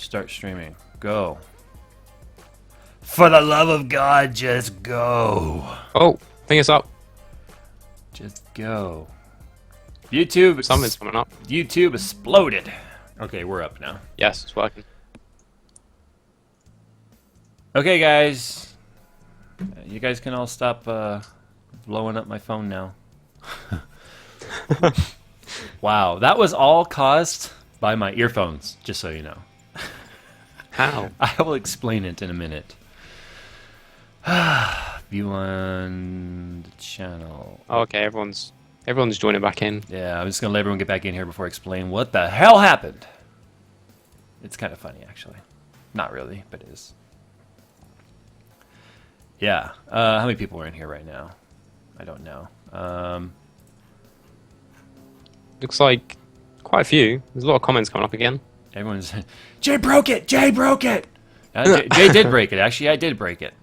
Start streaming. Go. For the love of God, just go. Oh, I think it's up. Just go. YouTube. Something's coming up. YouTube exploded. Okay, we're up now. Yes, it's working. Okay, guys. You guys can all stop blowing up my phone now. Wow, that was all caused by my earphones, just so you know. How? I will explain it in a minute. View on the channel. Oh, okay, everyone's joining back in. Yeah, I'm just going to let everyone get back in here before I explain what the hell happened. It's kind of funny, actually. Not really, but it is. Yeah. How many people are in here right now? I don't know. Looks like quite a few. There's a lot of comments coming up again. Everyone's... Jay broke it! Jay broke it! Jay did break it. Actually, I did break it.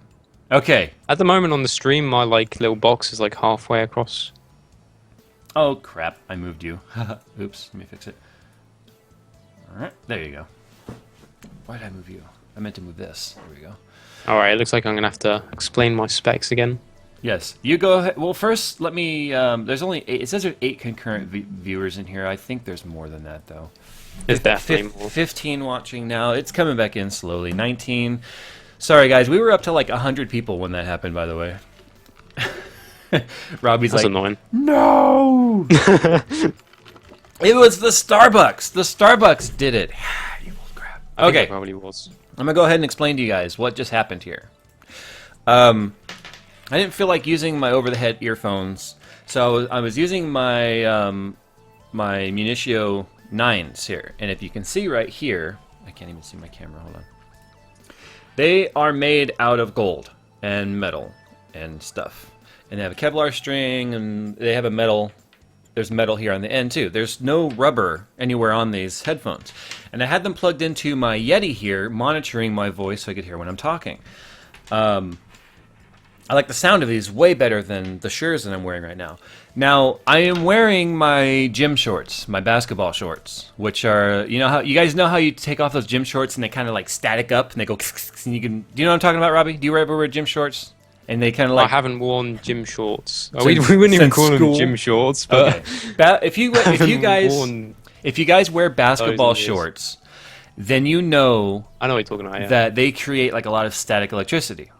Okay. At the moment on the stream, my little box is like halfway across. Oh, crap. I moved you. Oops. Let me fix it. Alright. There you go. Why did I move you? I meant to move this. There we go. Alright, it looks like I'm going to have to explain my specs again. Yes. You go ahead. Well, first, let me... there's only 8... It says there's 8 concurrent viewers in here. I think there's more than that, though. There's definitely more. 15 watching now. It's coming back in slowly. 19. Sorry, guys. We were up to like 100 people when that happened, by the way. Robbie's That's like... annoying. No! It was the Starbucks. The Starbucks did it. You old crap. I think Okay. it probably was. I'm going to go ahead and explain to you guys what just happened here. I didn't feel like using my over-the-head earphones, so I was using my my Munitio 9s here. And if you can see right here, I can't even see my camera, hold on. They are made out of gold and metal and stuff. And they have a Kevlar string, and they have a metal... There's metal here on the end, too. There's no rubber anywhere on these headphones. And I had them plugged into my Yeti here, monitoring my voice so I could hear when I'm talking. I like the sound of these way better than the Sures that I'm wearing right now. Now, I am wearing my gym shorts, my basketball shorts, which are, you know how, you guys know how you take off those gym shorts and they kind of like static up and they go, and you can, do you know what I'm talking about, Robbie? Do you ever wear gym shorts? And they kind of like... I haven't worn gym shorts. We wouldn't even call them gym shorts, but... Okay. If you guys wear basketball shorts, then you know... I know what you're talking about, yeah. That they create like a lot of static electricity.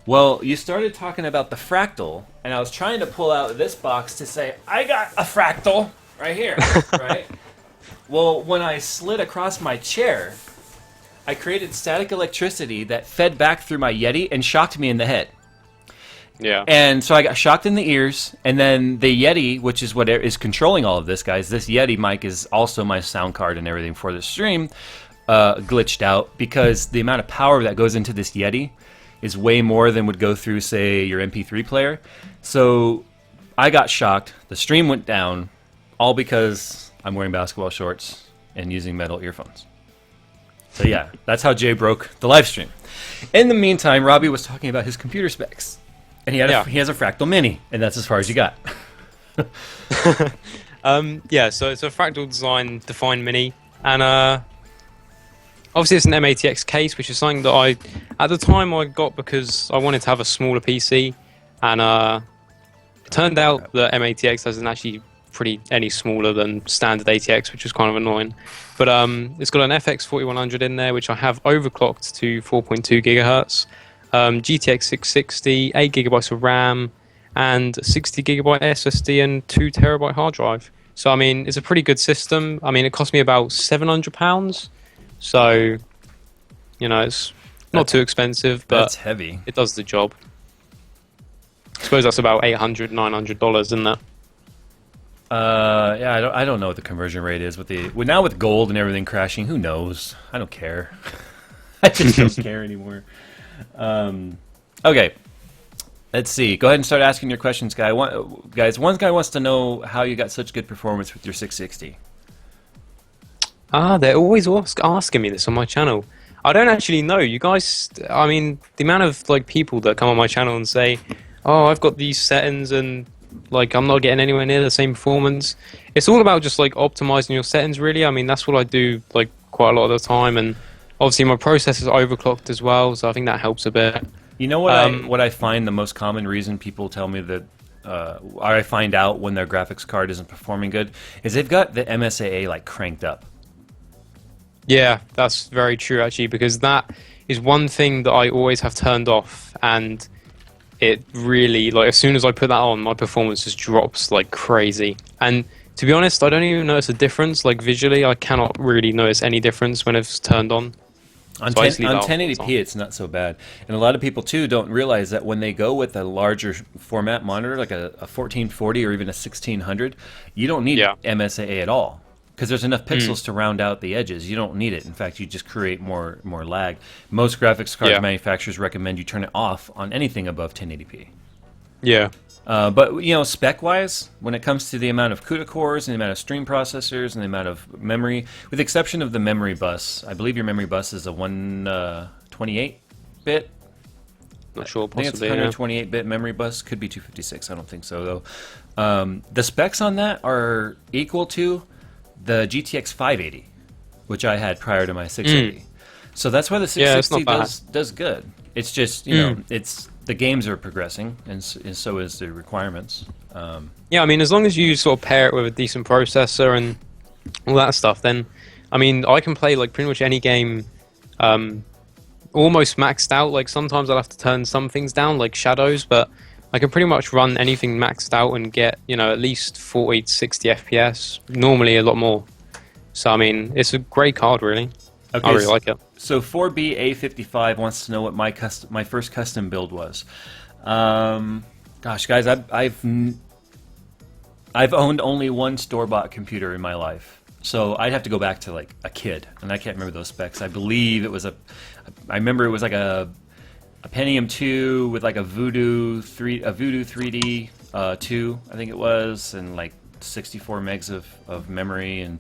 Well, you started talking about the fractal, and I was trying to pull out this box to say, I got a fractal right here, right? Well, when I slid across my chair, I created static electricity that fed back through my Yeti and shocked me in the head. Yeah. And so I got shocked in the ears, and then the Yeti, which is what is controlling all of this, guys, this Yeti mic is also my sound card and everything for the stream, glitched out because the amount of power that goes into this Yeti is way more than would go through, say, your MP3 player. So I got shocked. The stream went down, all because I'm wearing basketball shorts and using metal earphones. So yeah, that's how Jay broke the live stream. In the meantime, Robbie was talking about his computer specs. And he has a Fractal Mini, and that's as far as you got. Yeah, so it's a Fractal Design Define Mini, and obviously it's an M80X case, which is something that at the time I got because I wanted to have a smaller PC, and it turned out that M80X doesn't actually any smaller than standard ATX, which was kind of annoying. But it's got an FX 4100 in there, which I have overclocked to 4.2 gigahertz. GTX 660, 8 gigabytes of RAM, and a 60 gigabyte SSD and 2 terabyte hard drive. So I mean, it's a pretty good system. I mean, it cost me about £700, so you know, it's not too expensive, but that's heavy. It does the job. I suppose that's about $800, $900, isn't that? Yeah, I don't know what the conversion rate is now with gold and everything crashing. Who knows? I don't care. I just don't care anymore. Okay, let's see. Go ahead and start asking your questions, guys. One guy wants to know how you got such good performance with your 660. They're always asking me this on my channel. I don't actually know. You guys, I mean, the amount of people that come on my channel and say, "Oh, I've got these settings and I'm not getting anywhere near the same performance." It's all about just optimizing your settings, really. I mean, that's what I do quite a lot of the time, and Obviously, my processor's overclocked as well, so I think that helps a bit. You know what I find the most common reason people tell me that I find out when their graphics card isn't performing good is they've got the MSAA like cranked up. Yeah, that's very true actually, because that is one thing that I always have turned off, and it really, like, as soon as I put that on, my performance just drops like crazy. And to be honest, I don't even notice a difference. Like visually, I cannot really notice any difference when it's turned on. On, So 1080p, it's not so bad. And a lot of people, too, don't realize that when they go with a larger format monitor, like a 1440 or even a 1600, you don't need MSAA at all. Because there's enough pixels to round out the edges. You don't need it. In fact, you just create more lag. Most graphics card manufacturers recommend you turn it off on anything above 1080p. Yeah. But, you know, spec-wise, when it comes to the amount of CUDA cores and the amount of stream processors and the amount of memory, with the exception of the memory bus, I believe your memory bus is a 128-bit. Not sure, I think it's 128-bit memory bus. Could be 256. I don't think so, though. The specs on that are equal to the GTX 580, which I had prior to my 680. So that's why the 660 does good. It's just, you know, the games are progressing, and so is the requirements. Yeah, I mean, as long as you sort of pair it with a decent processor and all that stuff, then, I mean, I can play like pretty much any game almost maxed out. Like sometimes I'll have to turn some things down, like shadows, but I can pretty much run anything maxed out and get, you know, at least 40 to 60 FPS, normally a lot more. So, I mean, it's a great card, really. Okay, I really like it. So 4BA55 wants to know what my first custom build was. Gosh, guys, I've owned only one store-bought computer in my life, so I'd have to go back to like a kid, and I can't remember those specs. I believe it was I remember it was like a Pentium 2 with like a Voodoo 3D 2, I think it was, and like 64 megs of memory. And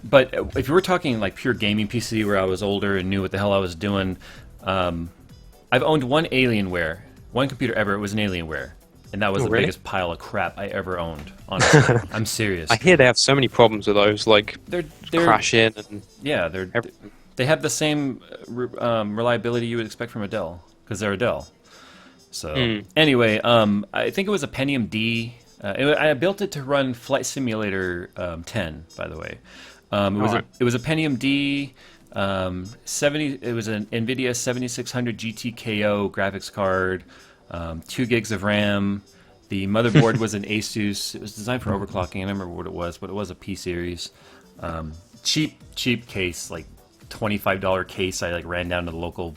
but if you were talking like pure gaming PC where I was older and knew what the hell I was doing, I've owned one computer ever. It was an Alienware, and that was the biggest pile of crap I ever owned. Honestly, I'm serious. I hear they have so many problems with those, like they're crashing and they have the same reliability you would expect from a Dell because they're a Dell. So anyway, I think it was a Pentium D. I built it to run Flight Simulator 10, by the way. It was a Pentium D. It was an NVIDIA 7600 GT-KO graphics card, 2 gigs of RAM. The motherboard was an Asus. It was designed for overclocking. I don't remember what it was, but it was a P series. Cheap case, like $25 case. I like ran down to the local,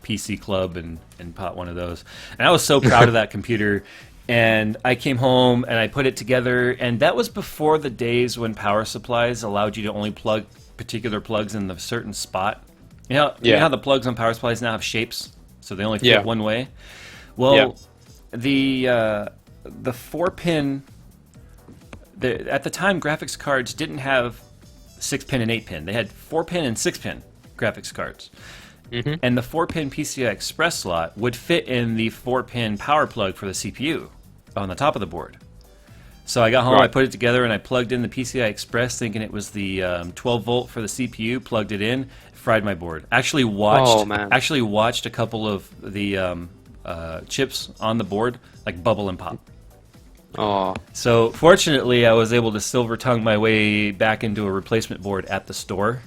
PC club and bought one of those. And I was so proud of that computer. And I came home and I put it together, and that was before the days when power supplies allowed you to only plug particular plugs in a certain spot. You know how the plugs on power supplies now have shapes, so they only fit one way? Well, the 4-pin... at the time, graphics cards didn't have 6-pin and 8-pin. They had 4-pin and 6-pin graphics cards. And the 4-pin PCI Express slot would fit in the 4-pin power plug for the CPU on the top of the board. So I got home, I put it together, and I plugged in the PCI Express thinking it was the 12-volt for the CPU, plugged it in, fried my board. Actually watched a couple of the chips on the board like bubble and pop. Oh. So fortunately, I was able to silver tongue my way back into a replacement board at the store.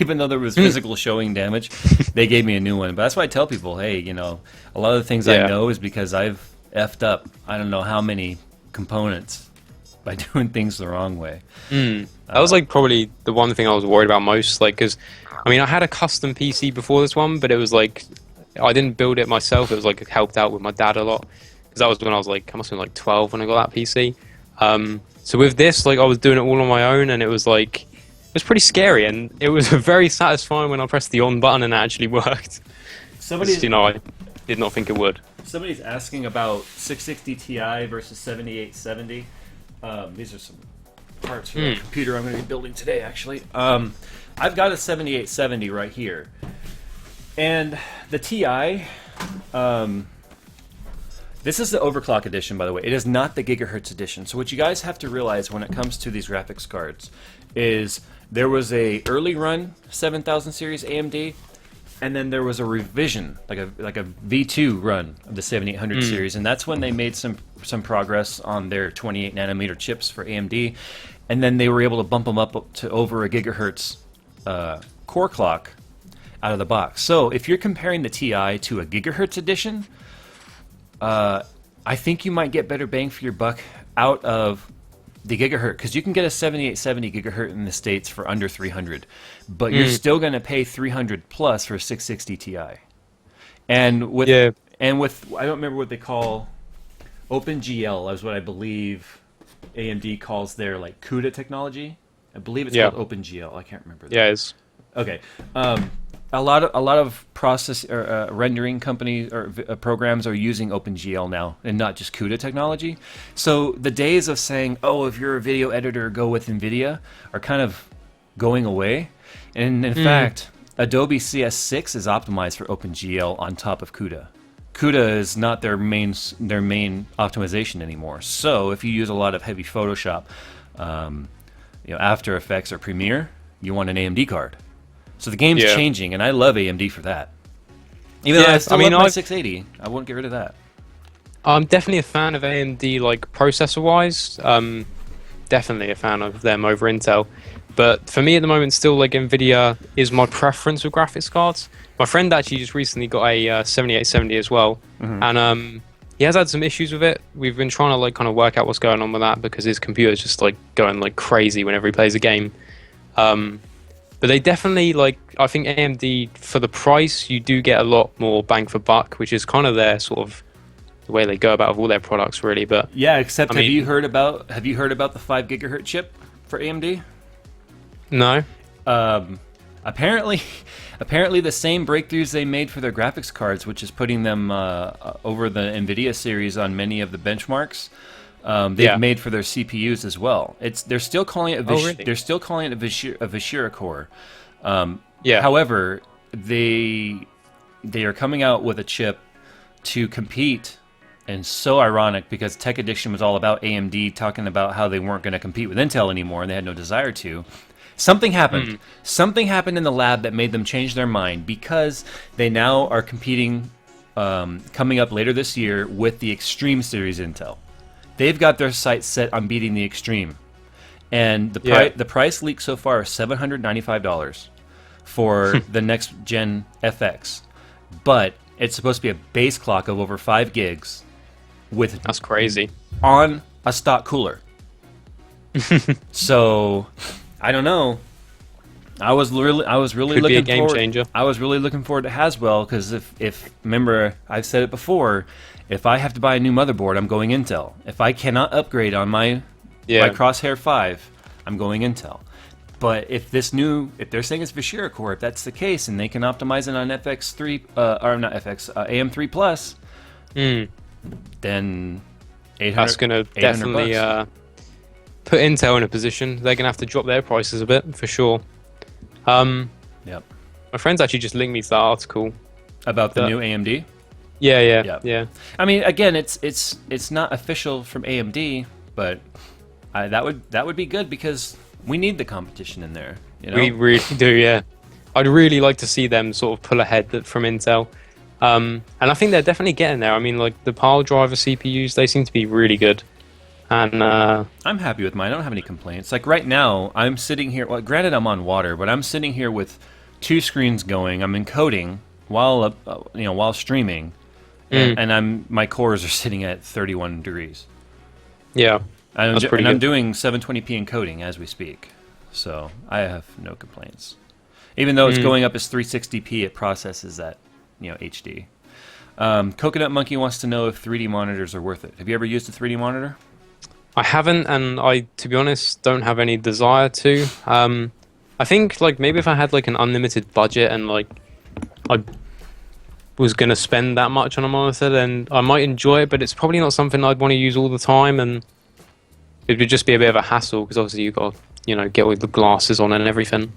Even though there was physical showing damage, they gave me a new one. But that's why I tell people, hey, a lot of the things I know is because I've effed up I don't know how many components by doing things the wrong way. That was like probably the one thing I was worried about most. Like, because I mean, I had a custom PC before this one, but it was like I didn't build it myself. It was like helped out with my dad a lot. Because that was when I was like, I must have been like 12 when I got that PC. So with this, like, I was doing it all on my own, and it was like, it was pretty scary, and it was very satisfying when I pressed the on button and it actually worked. I did not think it would. Somebody's asking about 660 Ti versus 7870. These are some parts for the computer I'm going to be building today, actually. I've got a 7870 right here. And the Ti... this is the overclock edition, by the way. It is not the gigahertz edition. So what you guys have to realize when it comes to these graphics cards is There was a early run 7000 series AMD, and then there was a revision, like a V2 run of the 7800 series, and that's when they made some progress on their 28 nanometer chips for AMD, and then they were able to bump them up to over a gigahertz core clock out of the box. So if you're comparing the Ti to a gigahertz edition, I think you might get better bang for your buck out of the gigahertz, because you can get a 7870 gigahertz in the States for under 300, but you're still going to pay 300 plus for a 660 Ti. And with I don't remember what they call OpenGL, is what I believe AMD calls their like CUDA technology. I believe it's called OpenGL. I can't remember that. Yeah, it's okay. A lot of process or rendering companies or programs are using OpenGL now, and not just CUDA technology. So the days of saying, "Oh, if you're a video editor, go with NVIDIA," are kind of going away. And in fact, Adobe CS6 is optimized for OpenGL on top of CUDA. CUDA is not their main optimization anymore. So if you use a lot of heavy Photoshop, After Effects or Premiere, you want an AMD card. So the game's changing, and I love AMD for that. Even though I still love my 680, I won't get rid of that. I'm definitely a fan of AMD, like processor-wise. Definitely a fan of them over Intel. But for me at the moment, still like NVIDIA is my preference with graphics cards. My friend actually just recently got a 7870 as well, and he has had some issues with it. We've been trying to like kind of work out what's going on with that, because his computer's just like going like crazy whenever he plays a game. But they definitely, like, I think AMD, for the price, you do get a lot more bang for buck, which is kind of their sort of the way they go about all their products, really. But yeah, except have you heard about the 5 gigahertz chip for AMD? No. Apparently the same breakthroughs they made for their graphics cards, which is putting them over the NVIDIA series on many of the benchmarks, they've made for their CPUs as well. They're still calling it they're still calling it a Vishira core. However, they are coming out with a chip to compete, and so ironic because Tech Addiction was all about AMD talking about how they weren't going to compete with Intel anymore, and they had no desire to. Something happened. Something happened in the lab that made them change their mind, because they now are competing, coming up later this year, with the Extreme series Intel. They've got their sights set on beating the Extreme, and the price leak so far is $795 for the next gen FX, but it's supposed to be a base clock of over 5 gigs with that's crazy on a stock cooler. So I don't know. I was really Could looking be a game forward. changer. I was really looking forward to Haswell, because if remember, I've said it before. If I have to buy a new motherboard, I'm going Intel. If I cannot upgrade on my Crosshair 5, I'm going Intel. But if they're saying it's Vishira core, if that's the case, and they can optimize it on FX3 or not FX AM3 Plus, then $800. That's gonna definitely put Intel in a position. They're gonna have to drop their prices a bit for sure. Yep. My friend's actually just linked me to that article about the new AMD. Yeah. I mean, again, it's not official from AMD, but that would be good, because we need the competition in there. You know? We really do, yeah. I'd really like to see them sort of pull ahead from Intel, and I think they're definitely getting there. I mean, like the pile driver CPUs, they seem to be really good, and I'm happy with mine. I don't have any complaints. Like right now, I'm sitting here. Well, granted, I'm on water, but I'm sitting here with 2 screens going. I'm encoding while streaming. And my cores are sitting at 31 degrees. Yeah, that's pretty good. I'm doing 720p encoding as we speak, so I have no complaints. Even though it's going up as 360p, it processes at HD. Coconut Monkey wants to know if 3D monitors are worth it. Have you ever used a 3D monitor? I haven't, and I, to be honest, don't have any desire to. I think like maybe if I had like an unlimited budget and like I was going to spend that much on a monitor, then I might enjoy it, but it's probably not something I'd want to use all the time, and it would just be a bit of a hassle, because obviously you've got to get all the glasses on and everything.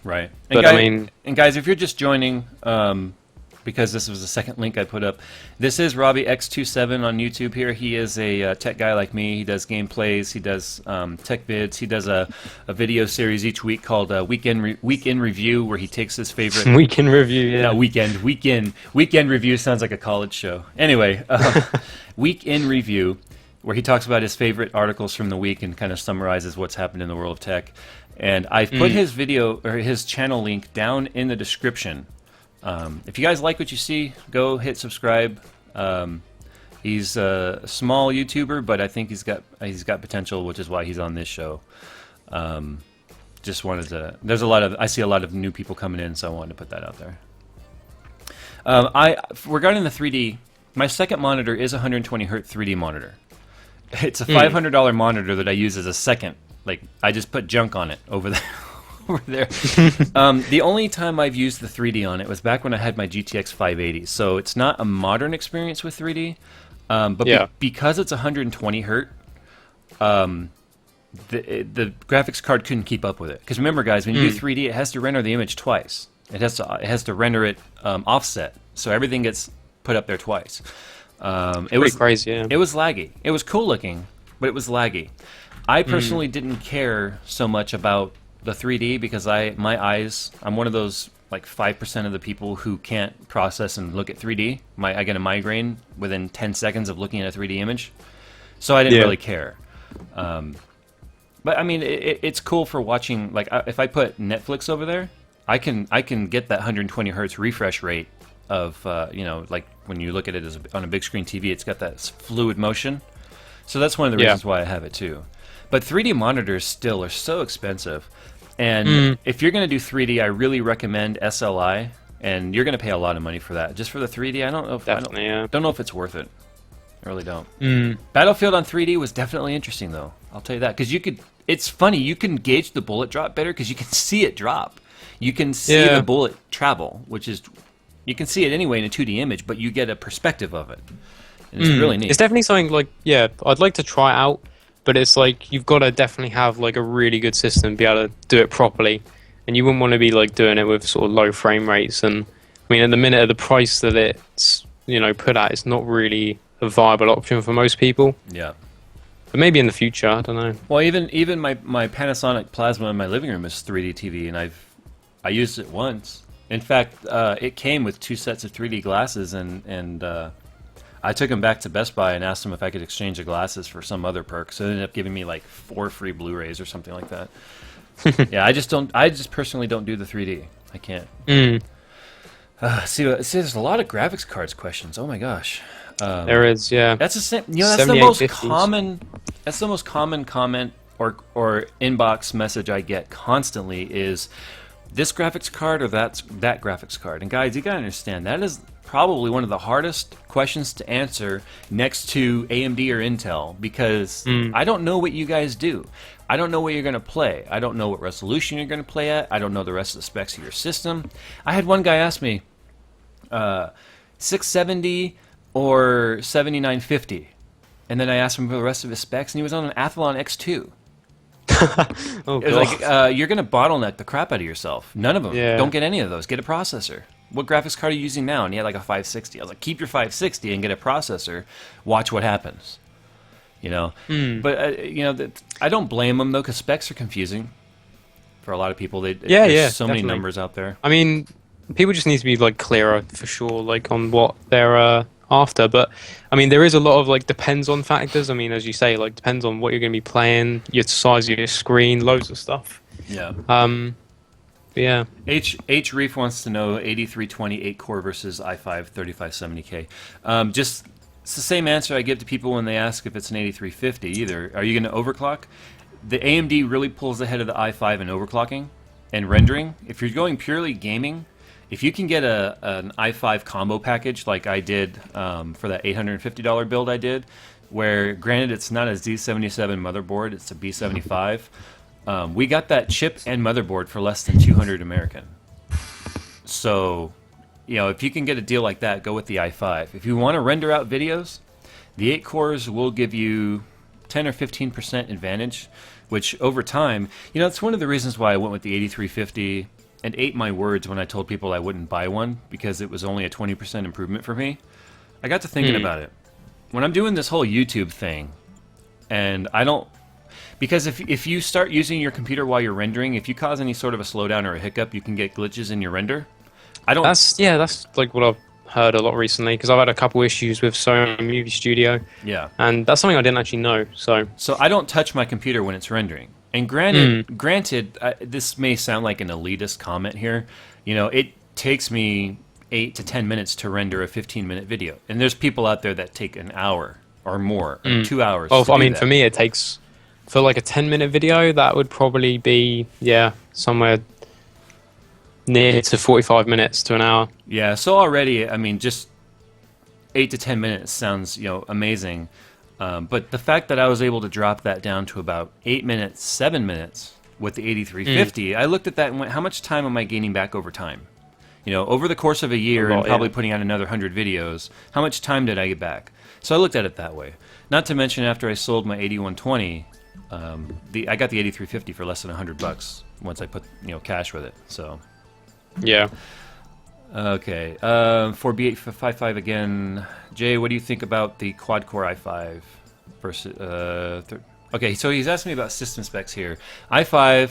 Right. But I mean, and guys, if you're just joining, because this was the second link I put up. This is Robbiex27 on YouTube here. He is a tech guy like me. He does gameplays. He does tech vids. He does a video series each week called Weekend Review, where he takes his favorite... Weekend Review, yeah. No, Weekend Review sounds like a college show. Anyway, Week in Review, where he talks about his favorite articles from the week and kind of summarizes what's happened in the world of tech. And I've put his video, or his channel link, down in the description. If you guys like what you see, go hit subscribe. He's a small YouTuber, but I think he's got potential, which is why he's on this show. Just wanted to. I see a lot of new people coming in, so I wanted to put that out there. Regarding the 3D, my second monitor is a 120 hertz 3D monitor. It's a $500 monitor that I use as a second. Like, I just put junk on it over there. The only time I've used the 3D on it was back when I had my GTX 580. So it's not a modern experience with 3D, but because it's 120 hertz, the graphics card couldn't keep up with it. Because remember, guys, when you do 3D, it has to render the image twice. It has to render it offset, so everything gets put up there twice. It was crazy. Yeah. It was laggy. It was cool looking, but it was laggy. I personally didn't care so much about the 3D because my eyes, I'm one of those like 5% of the people who can't process and look at 3D. I get a migraine within 10 seconds of looking at a 3D image, so I didn't really care. But I mean, it's cool for watching. Like, if I put Netflix over there, I can get that 120 hertz refresh rate of like when you look at it on a big screen TV, it's got that fluid motion. So that's one of the reasons why I have it too. But 3D monitors still are so expensive. And if you're going to do 3D, I really recommend SLI, and you're going to pay a lot of money for that. Just for the 3D, I don't know if it's worth it. I really don't. Battlefield on 3D was definitely interesting, though. I'll tell you that, because it's funny. You can gauge the bullet drop better because you can see it drop. You can see the bullet travel, which is you can see it anyway in a 2D image, but you get a perspective of it. And it's really neat. It's definitely something like I'd like to try it out. But it's like you've got to definitely have like a really good system to be able to do it properly, and you wouldn't want to be like doing it with sort of low frame rates. And I mean, at the minute of the price that it's put at, it's not really a viable option for most people. Yeah. But maybe in the future, I don't know. Well, even my Panasonic Plasma in my living room is 3D TV, and I used it once. In fact, it came with 2 sets of 3D glasses, and I took them back to Best Buy and asked them if I could exchange the glasses for some other perk. So they ended up giving me like 4 free Blu-rays or something like that. Yeah, I just personally don't do the 3D. I can't. See, there's a lot of graphics cards questions. Oh my gosh. There is, yeah. That's the same. That's the most common. That's the most common comment or inbox message I get constantly is this graphics card or that graphics card. And guys, you gotta understand that is probably one of the hardest questions to answer next to AMD or Intel, because I don't know what you guys do. I don't know what you're going to play. I don't know what resolution you're going to play at. I don't know the rest of the specs of your system. I had one guy ask me 670 or 7950, and then I asked him for the rest of his specs, and he was on an Athlon X2. Oh, it was like, you're going to bottleneck the crap out of yourself. None of them. Yeah. Don't get any of those. Get a processor. What graphics card are you using now? And he had like a 560. I was like, keep your 560 and get a processor. Watch what happens. But I don't blame them though, because specs are confusing for a lot of people. There's so many numbers out there. I mean, people just need to be like clearer for sure, like on what they're after. But I mean, there is a lot of like depends on factors. I mean, as you say, like depends on what you're going to be playing, your size of your screen, loads of stuff. Yeah. Yeah. H Reef wants to know 8320 8-core versus i5 3570K. It's the same answer I give to people when they ask if it's an 8350 either. Are you going to overclock? The AMD really pulls ahead of the i5 in overclocking and rendering. If you're going purely gaming, if you can get an i5 combo package like I did for that $850 build I did, where granted it's not a Z77 motherboard, it's a B75. We got that chip and motherboard for less than 200 American. So, if you can get a deal like that, go with the i5. If you want to render out videos, the 8 cores will give you 10 or 15% advantage, which over time, it's one of the reasons why I went with the 8350 and ate my words when I told people I wouldn't buy one because it was only a 20% improvement for me. I got to thinking about it. When I'm doing this whole YouTube thing, and I don't... Because if you start using your computer while you're rendering, if you cause any sort of a slowdown or a hiccup, you can get glitches in your render. I don't... That's like what I've heard a lot recently, because I've had a couple issues with Sony Movie Studio. Yeah. And that's something I didn't actually know, so... So I don't touch my computer when it's rendering. And granted, this may sound like an elitist comment here. You know, it takes me 8 to 10 minutes to render a 15-minute video. And there's people out there that take an hour or more, or 2 hours. Well, to I do mean, that. for me, it takes... For like a 10-minute video, that would probably be, somewhere near to 45 minutes to an hour. Yeah, so already, I mean, just 8 to 10 minutes sounds, amazing. But the fact that I was able to drop that down to about 8 minutes, 7 minutes with the 8350, I looked at that and went, how much time am I gaining back over time? You know, over the course of a year and probably putting out another 100 videos, how much time did I get back? So I looked at it that way. Not to mention, after I sold my 8120, I got the 8350 for less than $100 once I put cash with it. So yeah. Okay. For B855 again, Jay, what do you think about the quad-core i5 versus? Okay, so he's asking me about system specs here. i5.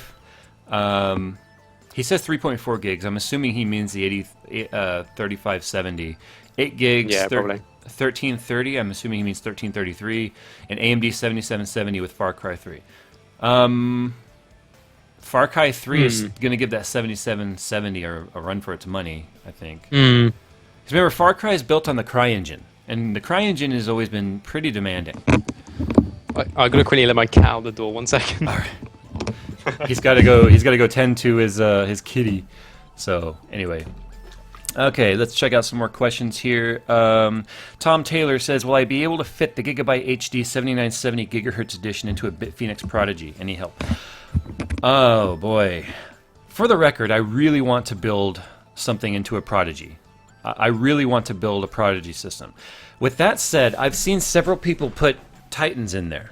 He says 3.4 gigs. I'm assuming he means the 3570. 8 gigs. Yeah, probably. 1330. I'm assuming he means 1333. And AMD 7770 with Far Cry 3. Far Cry 3 is going to give that 7770 a run for its money, I think. Because remember, Far Cry is built on the Cry engine, and the Cry engine has always been pretty demanding. I gotta quickly let my cat out the door. 1 second. All right. He's got to go. He's got to go tend to his kitty. So anyway. Okay, let's check out some more questions here. Tom Taylor says, will I be able to fit the Gigabyte HD 7970 GHz edition into a BitPhoenix Prodigy? Any help? Oh, boy. For the record, I really want to build something into a Prodigy. I really want to build a Prodigy system. With that said, I've seen several people put Titans in there.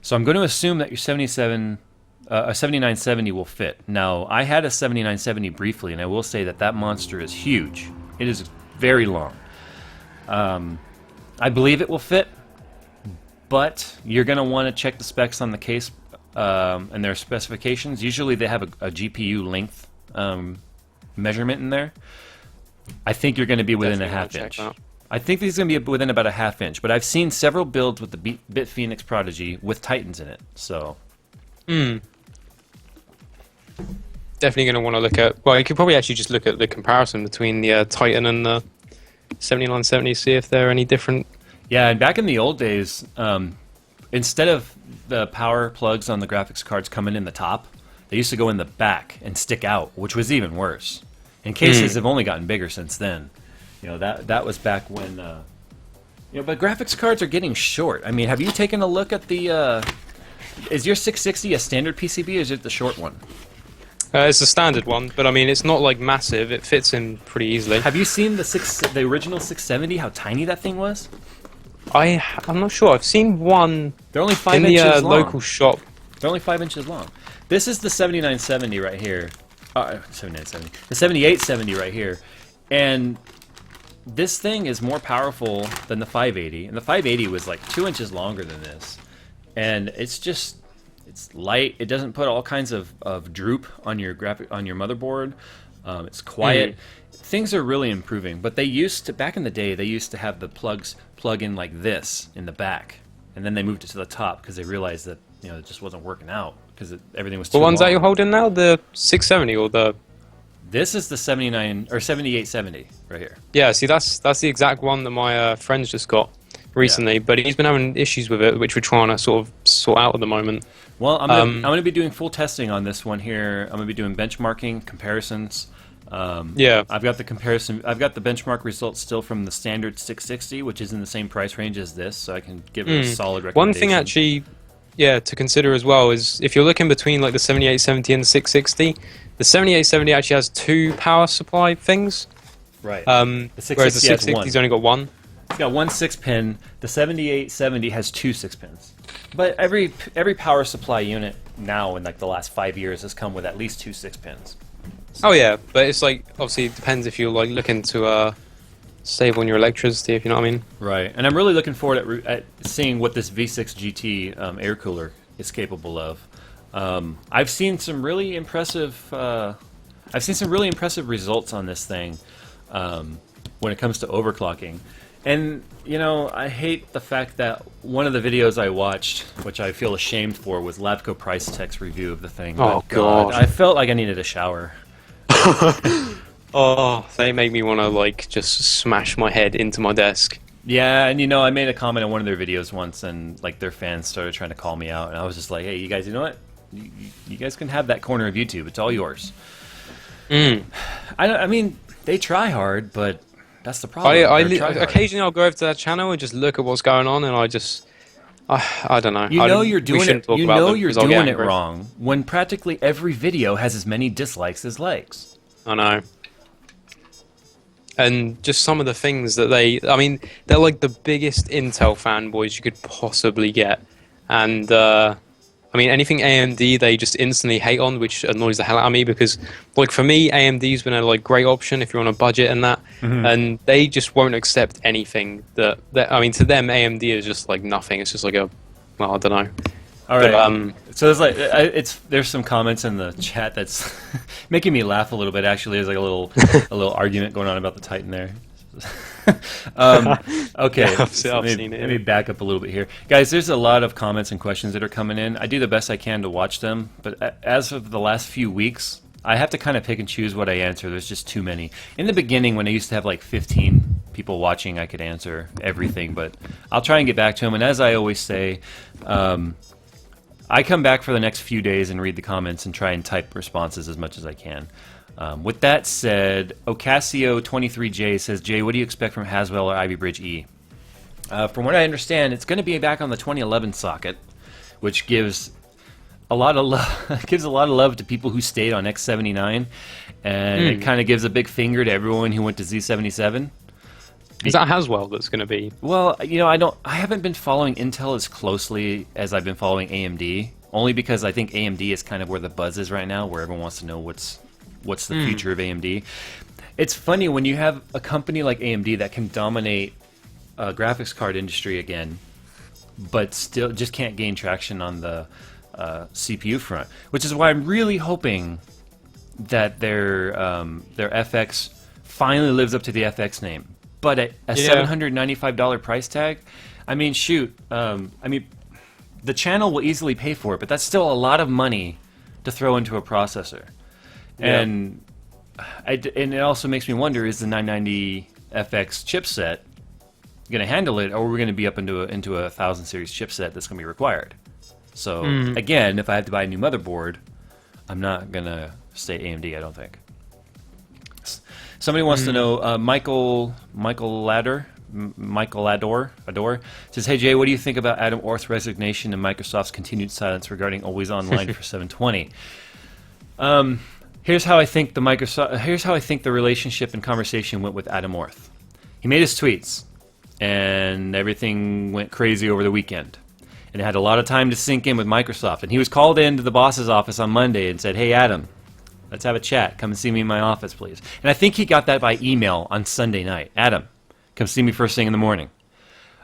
So I'm going to assume that your 7970 will fit. Now, I had a 7970 briefly, and I will say that that monster is huge. It is very long. I believe it will fit, but you're going to want to check the specs on the case and their specifications. Usually they have a GPU length measurement in there. I think you're going to be within a half inch. I think these are going to be within about a half inch, but I've seen several builds with the BitPhoenix Prodigy with Titans in it, so... Definitely going to want to look at... Well, you could probably actually just look at the comparison between the Titan and the 7970, see if they're any different. Yeah, and back in the old days, instead of the power plugs on the graphics cards coming in the top, they used to go in the back and stick out, which was even worse. And cases have only gotten bigger since then. You know, that was back when... but graphics cards are getting short. I mean, have you taken a look at the... Is your 660 a standard PCB, or is it the short one? It's the standard one, but I mean, it's not like massive. It fits in pretty easily. Have you seen the original 670? How tiny that thing was? I'm not sure. I've seen one. They're only 5 in inches the long. local shop. They're only 5 inches long. This is the 7970 right here. 7970. The 7870 right here, and this thing is more powerful than the 580, and the 580 was like 2 inches longer than this. And it's just, it's light. It doesn't put all kinds of droop on your motherboard. It's quiet. Things are really improving. But they used to, back in the day, they used to have the plugs plug in like this in the back, and then they moved it to the top because they realized that it just wasn't working out because everything was too The ones long. that you're holding now, the 670 or the... This is the 79 or 7870 right here. Yeah, see, that's the exact one that my friend's just got recently, but he's been having issues with it, which we're trying to sort out at the moment. Well, I'm going to be doing full testing on this one here. I'm going to be doing benchmarking, comparisons. Yeah, I've got the comparison. I've got the benchmark results still from the standard 660, which is in the same price range as this, so I can give it a solid recommendation. One thing actually, to consider as well is if you're looking between like the 7870 and the 660, the 7870 actually has 2 power supply things. Right. Whereas the 660's only got 1. It's got 1 6-pin. The 7870 has 2 6-pins. But every power supply unit now in like the last 5 years has come with at least 2 6-pins. Oh yeah, but it's like obviously it depends if you're like looking to save on your electricity, if you know what I mean. Right, and I'm really looking forward at seeing what this V6 GT air cooler is capable of. I've seen some really impressive. I've seen some really impressive results on this thing when it comes to overclocking. And you know, I hate the fact that one of the videos I watched, which I feel ashamed for, was Labco Price Tech's review of the thing. Oh But God, God. I felt like I needed a shower. Oh, they make me want to like just smash my head into my desk. Yeah, and you know, I made a comment on one of their videos once, and like their fans started trying to call me out, and I was just like, "Hey, you guys, you know what? You guys can have that corner of YouTube. It's all yours." I mean, they try hard, but that's the problem. Occasionally I'll go over to that channel and just look at what's going on, and I don't know. You know you're we doing shouldn't it. talk You about know them you're 'cause I'll get doing it angry. wrong when practically every video has as many dislikes as likes. I know. And just some of the things that I mean, they're like the biggest Intel fanboys you could possibly get. And, I mean, anything AMD, they just instantly hate on, which annoys the hell out of me because, like, for me, AMD's been a, like, great option if you're on a budget and that. And they just won't accept anything that, I mean, to them, AMD is just, like, nothing. It's just like a, well, I don't know. All right. But, so there's like there's some comments in the chat that's making me laugh a little bit. Actually, there's like a little argument going on about the Titan there. Okay, Yeah, I've so seen it. let me back up a little bit here, guys. There's a lot of comments and questions that are coming in. I do the best I can to watch them, but as of the last few weeks, I have to kind of pick and choose what I answer. There's just too many. In the beginning, when I used to have like 15 people watching, I could answer everything, but I'll try and get back to them. And as I always say, I come back for the next few days and read the comments and try and type responses as much as I can. With that said, Ocasio23J says, Jay, what do you expect from Haswell or Ivy Bridge E? From what I understand, it's going to be back on the 2011 socket, which gives a lot of love to people who stayed on X79, and it kind of gives a big finger to everyone who went to Z77. is that Haswell that's going to be? Well, you know, I haven't been following Intel as closely as I've been following AMD, only because I think AMD is kind of where the buzz is right now, where everyone wants to know what's the future of AMD. It's funny when you have a company like AMD that can dominate a graphics card industry again, but still just can't gain traction on the CPU front, which is why I'm really hoping that their FX finally lives up to the FX name. But at a $795 price tag, I mean, shoot, I mean, the channel will easily pay for it, but that's still a lot of money to throw into a processor. Yeah. And it also makes me wonder, is the 990 FX chipset going to handle it, or are we going to be up into a 1000 series chipset that's going to be required? So again, if I have to buy a new motherboard, I'm not going to stay AMD, I don't think. Somebody wants to know, Michael Ador says, hey Jay, what do you think about Adam Orth's resignation and Microsoft's continued silence regarding Always Online for 720? Here's how I think the relationship and conversation went with Adam Orth. He made his tweets, and everything went crazy over the weekend. And it had a lot of time to sink in with Microsoft. And he was called into the boss's office on Monday and said, hey Adam, let's have a chat. Come and see me in my office, please. And I think he got that by email on Sunday night. Adam, come see me first thing in the morning.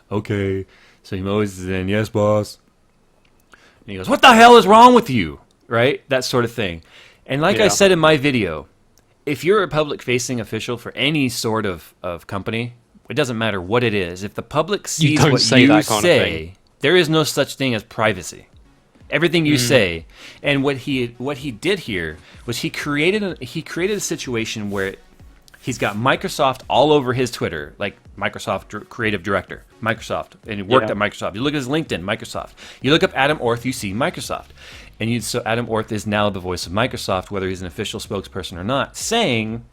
Okay. So Moses is in, yes, boss. And he goes, what the hell is wrong with you? Right? That sort of thing. And like I said in my video, if you're a public-facing official for any sort of company, it doesn't matter what it is. If the public sees what you say, there is no such thing as privacy. Everything you say, and what he did here was he created a situation where he's got Microsoft all over his Twitter, like Microsoft Creative Director, Microsoft, and he worked at Microsoft. You look at his LinkedIn, Microsoft. You look up Adam Orth, you see Microsoft, and so Adam Orth is now the voice of Microsoft, whether he's an official spokesperson or not, saying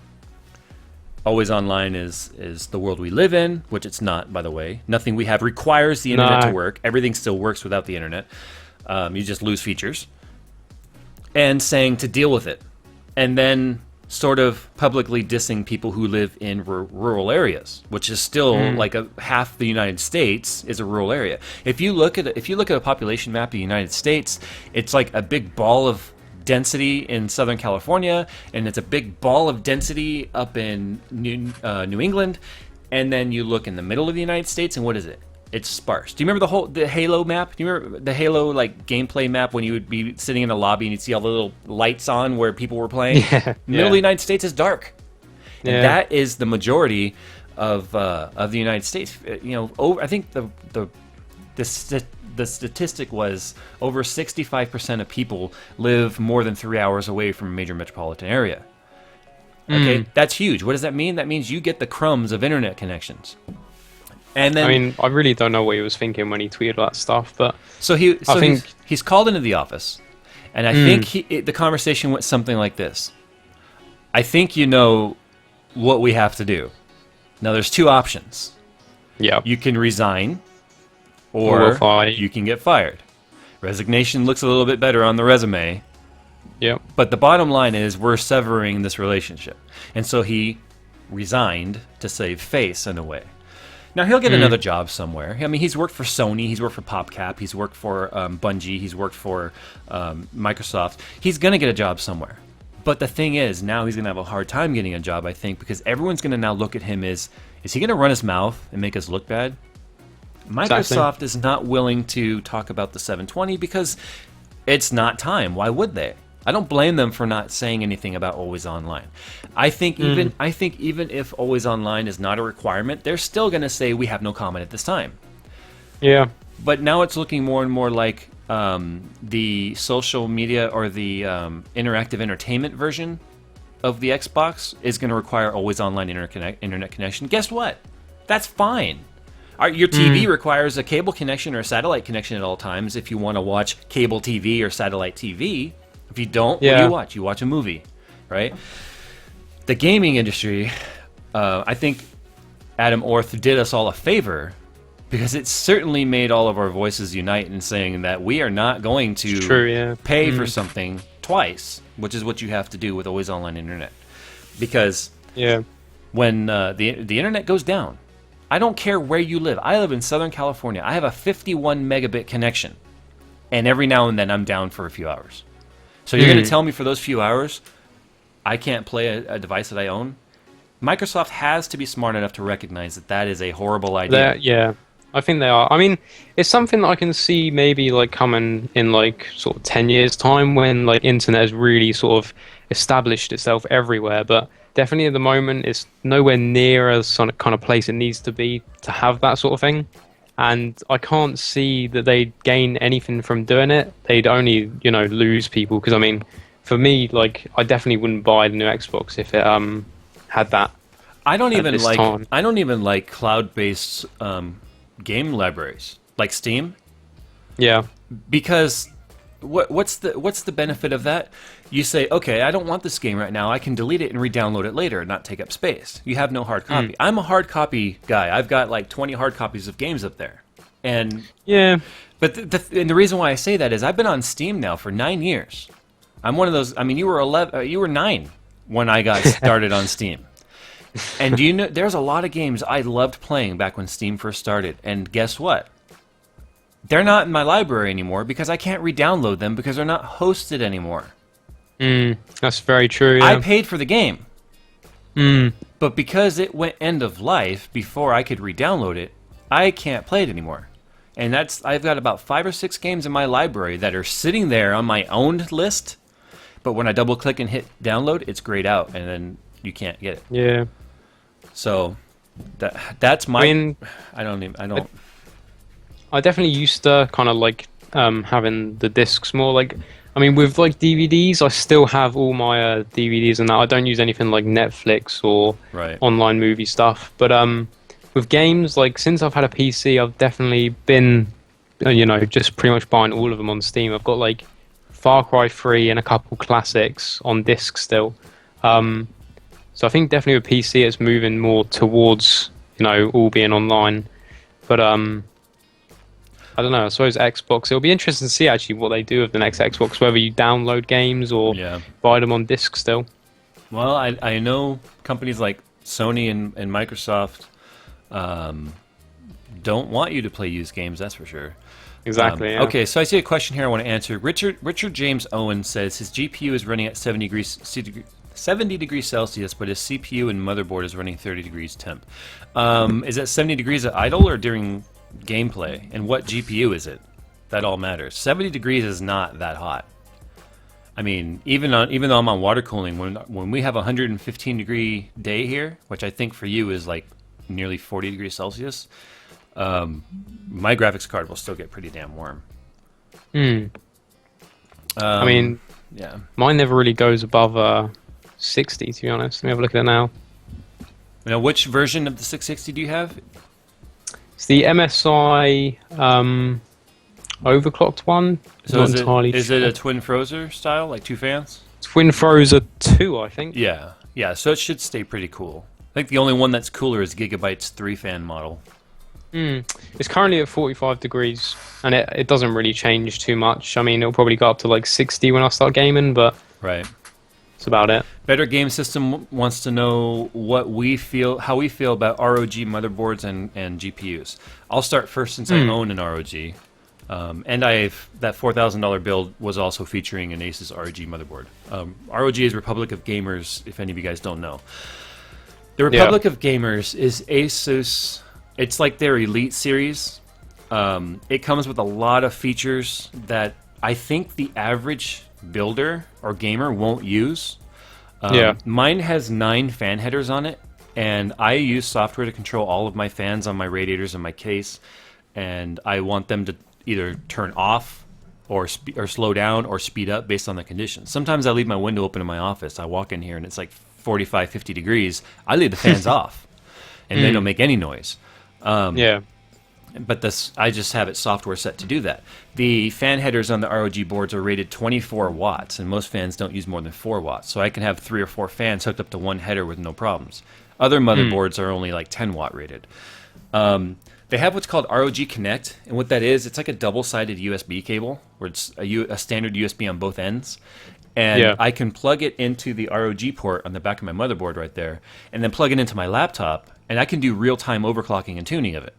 Always Online is the world we live in, which it's not, by the way. Nothing we have requires the internet to work. Everything still works without the internet. You just lose features. And saying to deal with it. And then sort of publicly dissing people who live in rural areas, which is still like half the United States is a rural area. If you look at a population map of the United States, it's like a big ball of density in Southern California, and it's a big ball of density up in New England, and then you look in the middle of the United States, and what is it? It's sparse. Do you remember the Halo map? Do you remember the Halo like gameplay map when you would be sitting in a lobby and you'd see all the little lights on where people were playing? Yeah. Middle of the United States is dark, and Yeah. that is the majority of the United States. I think the statistic was over 65% of people live more than 3 hours away from a major metropolitan area. Okay, that's huge. What does that mean? That means you get the crumbs of internet connections. And then, I mean, I really don't know what he was thinking when he tweeted that stuff, but he's called into the office, and I think the conversation went something like this. I think you know what we have to do. Now, there's two options. yeah, You can resign, Or or fire. you can get fired. Resignation looks a little bit better on the resume, yeah, but the bottom line is we're severing this relationship. And so he resigned to save face in a way. Now, he'll get another job somewhere. I mean, he's worked for Sony, he's worked for PopCap, he's worked for Bungie, he's worked for Microsoft. He's going to get a job somewhere. But the thing is, now he's going to have a hard time getting a job, I think, because everyone's going to now look at him as, is he going to run his mouth and make us look bad? Microsoft is not willing to talk about the 720 because it's not time. Why would they? I don't blame them for not saying anything about Always Online. I think even if Always Online is not a requirement, they're still going to say we have no comment at this time. yeah, But now it's looking more and more like the social media or the interactive entertainment version of the Xbox is going to require Always Online internet connection. Guess what? That's fine. Your TV requires a cable connection or a satellite connection at all times if you want to watch cable TV or satellite TV. If you don't, what do you watch? You watch a movie, right? The gaming industry, I think Adam Orth did us all a favor because it certainly made all of our voices unite in saying that we are not going to pay for something twice, which is what you have to do with Always Online Internet. Because when the internet goes down, I don't care where you live. I live in Southern California. I have a 51 megabit connection, and every now and then I'm down for a few hours. So you're going to tell me for those few hours I can't play a device that I own? Microsoft has to be smart enough to recognize that that is a horrible idea. yeah. I think they are. I mean, it's something that I can see maybe like coming in like sort of 10 years time when like internet has really sort of established itself everywhere. But definitely at the moment, it's nowhere near as kind of place it needs to be to have that sort of thing. And I can't see that they'd gain anything from doing it. They'd only, lose people. Because I mean, for me, like, I definitely wouldn't buy the new Xbox if it had that. I don't even like cloud-based game libraries like Steam. Yeah. Because what's the benefit of that? You say, okay, I don't want this game right now. I can delete it and re-download it later and not take up space. You have no hard copy. I'm a hard copy guy. I've got like 20 hard copies of games up there. And but the reason why I say that is I've been on Steam now for 9 years. I'm one of those. I mean, you were 9 when I got started on Steam. And do you know there's a lot of games I loved playing back when Steam first started. And guess what? They're not in my library anymore because I can't re-download them because they're not hosted anymore. That's very true. Yeah. I paid for the game. But because it went end of life before I could re-download it, I can't play it anymore. And I've got about 5 or 6 games in my library that are sitting there on my owned list, but when I double click and hit download, it's grayed out and then you can't get it. Yeah. So that's my I definitely used to kind of like having the discs more. Like, I mean, with like DVDs, I still have all my DVDs and that. I don't use anything like Netflix or online movie stuff. But with games, like since I've had a PC, I've definitely been, just pretty much buying all of them on Steam. I've got like Far Cry 3 and a couple classics on disc still. So I think definitely with PC, it's moving more towards all being online. But I don't know. I suppose Xbox. It'll be interesting to see actually what they do with the next Xbox. Whether you download games or buy them on disc still. Well, I know companies like Sony and Microsoft don't want you to play used games. That's for sure. Exactly. Yeah. Okay, so I see a question here I want to answer. Richard James Owen says his GPU is running at 70 degrees Celsius, but his CPU and motherboard is running 30 degrees temp. Is that 70 degrees at idle or during gameplay? And what GPU is it? That all matters. 70 degrees is not that hot. I mean, even though I'm on water cooling, when we have a 115 degree day here, which I think for you is like nearly 40 degrees Celsius, my graphics card will still get pretty damn warm. I mean, yeah. mine never really goes above 60, to be honest. Let me have a look at it now. Now, which version of the 660 do you have? It's the MSI overclocked one. So Not is entirely it sure. a twin Frozer style, like 2 fans? Twin Frozer 2, I think. Yeah, yeah. So it should stay pretty cool. I think the only one that's cooler is Gigabyte's 3-fan model. It's currently at 45 degrees, and it doesn't really change too much. I mean, it'll probably go up to like 60 when I start gaming, but Right. that's about it. Better Game System wants to know how we feel about ROG motherboards and GPUs. I'll start first since I own an ROG, and that $4,000 build was also featuring an Asus ROG motherboard. ROG is Republic of Gamers, if any of you guys don't know. The Republic of Gamers is Asus. It's like their Elite series. It comes with a lot of features that I think the average builder or gamer won't use. Mine has 9 fan headers on it, and I use software to control all of my fans on my radiators and my case, and I want them to either turn off or slow down or speed up based on the conditions. Sometimes I leave my window open in my office. I walk in here and it's like 45, 50 degrees. I leave the fans off, and they don't make any noise. But I just have it software set to do that. The fan headers on the ROG boards are rated 24 watts, and most fans don't use more than 4 watts. So I can have 3 or 4 fans hooked up to one header with no problems. Other motherboards are only like 10 watt rated. They have what's called ROG Connect, and what that is, it's like a double-sided USB cable, where it's a standard USB on both ends. And I can plug it into the ROG port on the back of my motherboard right there, and then plug it into my laptop, and I can do real-time overclocking and tuning of it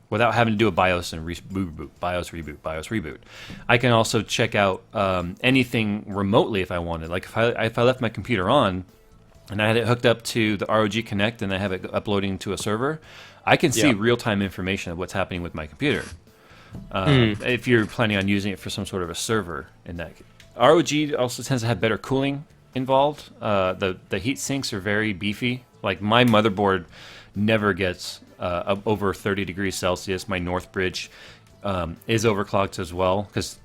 without having to do a BIOS and reboot, BIOS reboot, BIOS reboot. I can also check out anything remotely if I wanted. Like if I left my computer on and I had it hooked up to the ROG Connect and I have it uploading to a server, I can see real-time information of what's happening with my computer. If you're planning on using it for some sort of a server in that. ROG also tends to have better cooling involved. The heat sinks are very beefy. Like my motherboard never gets over 30 degrees Celsius. My North Bridge is overclocked as well, because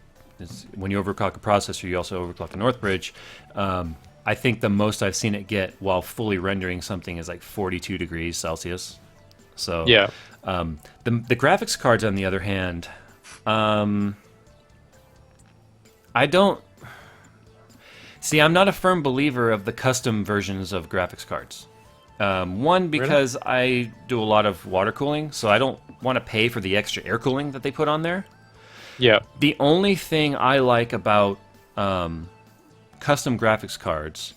when you overclock a processor, you also overclock the North Bridge. I think the most I've seen it get while fully rendering something is like 42 degrees Celsius. So the graphics cards, on the other hand, I don't see. I'm not a firm believer of the custom versions of graphics cards. One, because I do a lot of water cooling, so I don't want to pay for the extra air cooling that they put on there. The only thing I like about custom graphics cards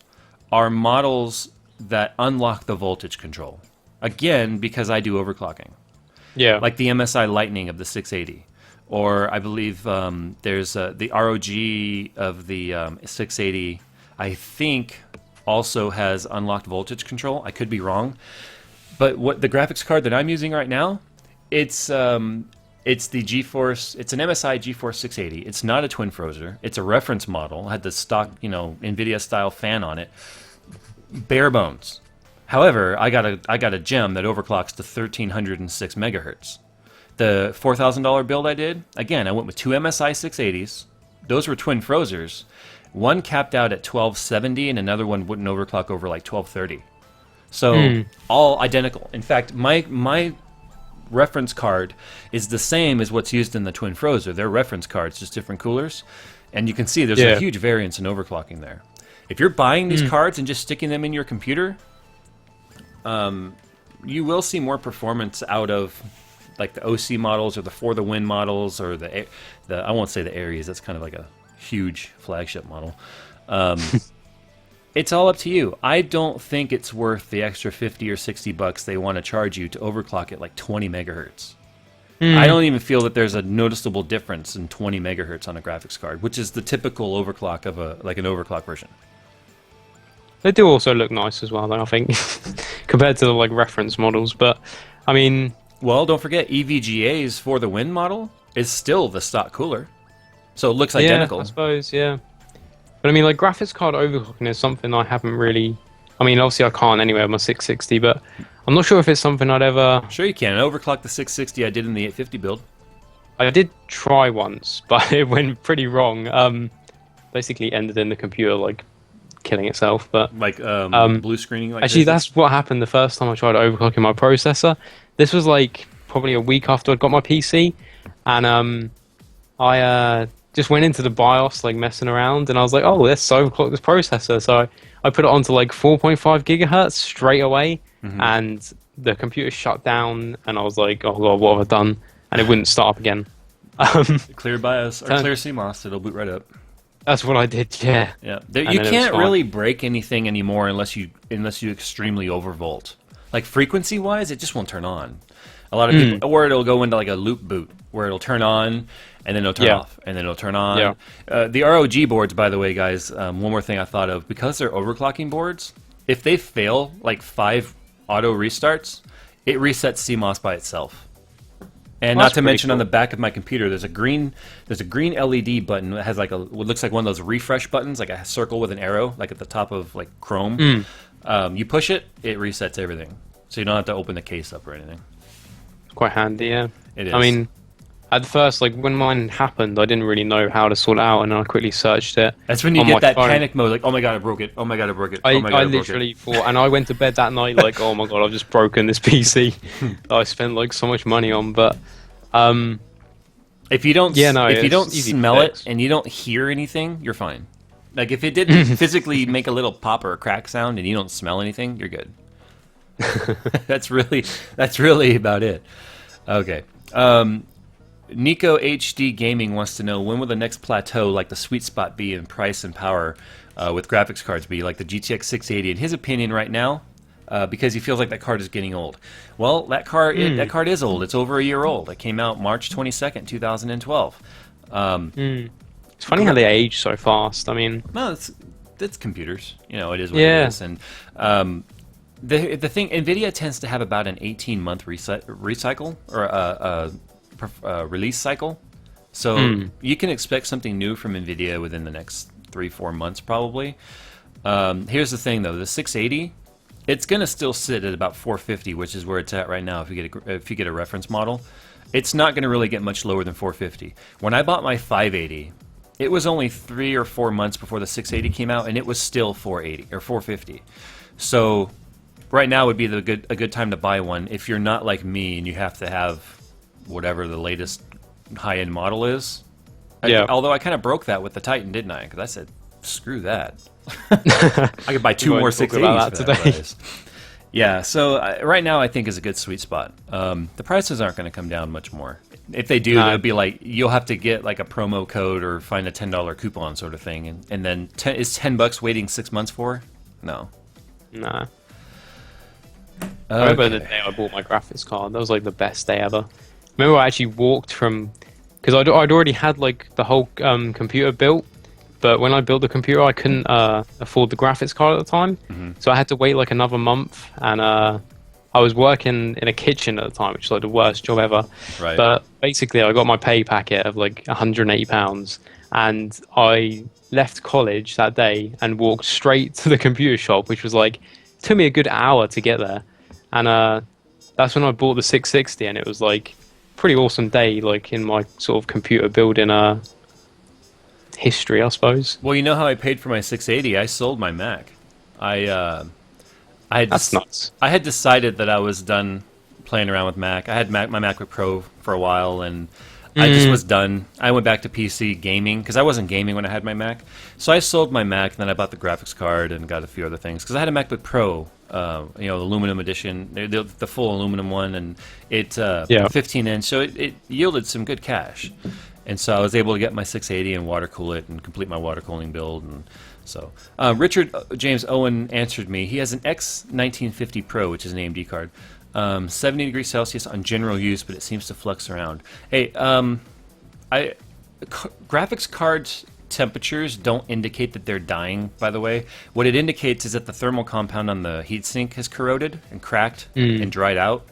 are models that unlock the voltage control. Again, because I do overclocking. Like the MSI Lightning of the 680. Or I believe there's the ROG of the 680, I think, also has unlocked voltage control. I could be wrong. But what the graphics card that I'm using right now, it's the GeForce, it's an MSI GeForce 680. It's not a twin Frozer. It's a reference model. It had the stock, NVIDIA style fan on it. Bare bones. However, I got a gem that overclocks to 1306 megahertz. The $4,000 build I did, again, I went with 2 MSI 680s. Those were twin Frozers. One capped out at 1270, and another one wouldn't overclock over like 1230. So all identical. In fact, my reference card is the same as what's used in the twin Frozer. They're reference cards, just different coolers. And you can see there's a huge variance in overclocking there. If you're buying these cards and just sticking them in your computer, you will see more performance out of like the OC models or the For the Win models, or the I won't say the Aries. That's kind of like a huge flagship model. It's all up to you. I don't think it's worth the extra $50 or $60 they want to charge you to overclock it like 20 megahertz. I don't even feel that there's a noticeable difference in 20 megahertz on a graphics card, which is the typical overclock of an overclock version. They do also look nice as well, though, I think, compared to the like reference models. But I mean, well, don't forget EVGA's for the Win model is still the stock cooler, so it looks identical. Yeah, I suppose, yeah. But I mean, like graphics card overclocking is something I haven't really. I mean, obviously I can't anyway with my 660, but I'm not sure if it's something I'd ever. Sure, you can. Overclock the 660 I did in the 850 build. I did try once, but it went pretty wrong. Basically ended in the computer like killing itself. But like blue screening. Like actually, this. that's what happened the first time I tried overclocking my processor. This was like probably a week after I'd got my PC, and I just went into the BIOS like messing around, and I was like, oh, let's overclock this processor. So I put it onto like 4.5 gigahertz straight away, and the computer shut down, and I was like, oh god, what have I done? And it wouldn't start up again. Clear BIOS or clear CMOS, it'll boot right up. That's what I did, yeah. Yeah, you can't really break anything anymore unless you extremely overvolt. Like frequency wise, it just won't turn on. A lot of people, or it'll go into like a loop boot where it'll turn on and then it'll turn off and then it'll turn on. Yeah. The ROG boards, by the way, guys, one more thing I thought of, because they're overclocking boards, if they fail like 5 auto restarts, it resets CMOS by itself. And not to mention, on the back of my computer, there's a green LED button that has like what looks like one of those refresh buttons, like a circle with an arrow, like at the top of like Chrome. You push it, it resets everything, so you don't have to open the case up or anything. It's quite handy, yeah. It is. I mean, at first, like when mine happened, I didn't really know how to sort it out, and I quickly searced it. That's when you get that panic mode, like, oh my god, I broke it. Oh my god, I broke it. Oh my god, I literally thought, and I went to bed that night like, oh my god, I've just broken this PC that I spent like so much money on. But if you don't, if you don't smell it and you don't hear anything, you're fine. Like if it didn't physically make a little pop or a crack sound and you don't smell anything, you're good. That's really about it. Okay. Nico HD Gaming wants to know, when will the next plateau, like the sweet spot, be in price and power with graphics cards be, like the GTX 680? In his opinion right now, because he feels like that card is getting old. Well, that card is old. It's over a year old. It came out March 22nd, 2012. It's funny how they age so fast. I mean, no, it's computers. You know, it is what it is. And the thing, NVIDIA tends to have about an 18-month recycle or release cycle. So you can expect something new from NVIDIA within the next 3-4 months probably. Here's the thing though, the 680, it's going to still sit at about 450, which is where it's at right now if you get a reference model. It's not going to really get much lower than 450. When I bought my 580, it was only 3 or 4 months before the 680 came out, and it was still 480 or 450. So right now would be a good time to buy one if you're not like me and you have to have whatever the latest high-end model is. Although I kind of broke that with the Titan, didn't I? Because I said, screw that. I could buy 2 more 680s for that price. Yeah, so right now I think is a good sweet spot. The prices aren't going to come down much more. If they do, it'll be like you'll have to get like a promo code or find a $10 coupon sort of thing, and then is $10 waiting 6 months for? No. Nah. I remember the day I bought my graphics card. That was like the best day ever. Remember I actually walked from, because I'd already had like the whole computer built, but when I built the computer I couldn't afford the graphics card at the time, so I had to wait like another month, and I was working in a kitchen at the time, which is like the worst job ever. Right. But basically I got my pay packet of like £180, and I left college that day and walked straight to the computer shop, which was like, it took me a good hour to get there, and that's when I bought the 660, and it was like pretty awesome day, like in my sort of computer building history, I suppose. Well, you know how I paid for my 680? I sold my Mac. That's nuts. I had decided that I was done playing around with Mac. I had my MacBook Pro for a while, and I just was done. I went back to PC gaming because I wasn't gaming when I had my Mac. So I sold my Mac, and then I bought the graphics card and got a few other things because I had a MacBook Pro, the aluminum edition, the full aluminum one, and it 15-inch, so it yielded some good cash. And so I was able to get my 680 and water cool it and complete my water cooling build. And so Richard James Owen answered me. He has an X1950 Pro, which is an AMD card. 70 degrees Celsius on general use, but it seems to flux around. Hey, graphics cards temperatures don't indicate that they're dying, by the way. What it indicates is that the thermal compound on the heatsink has corroded and cracked and dried out.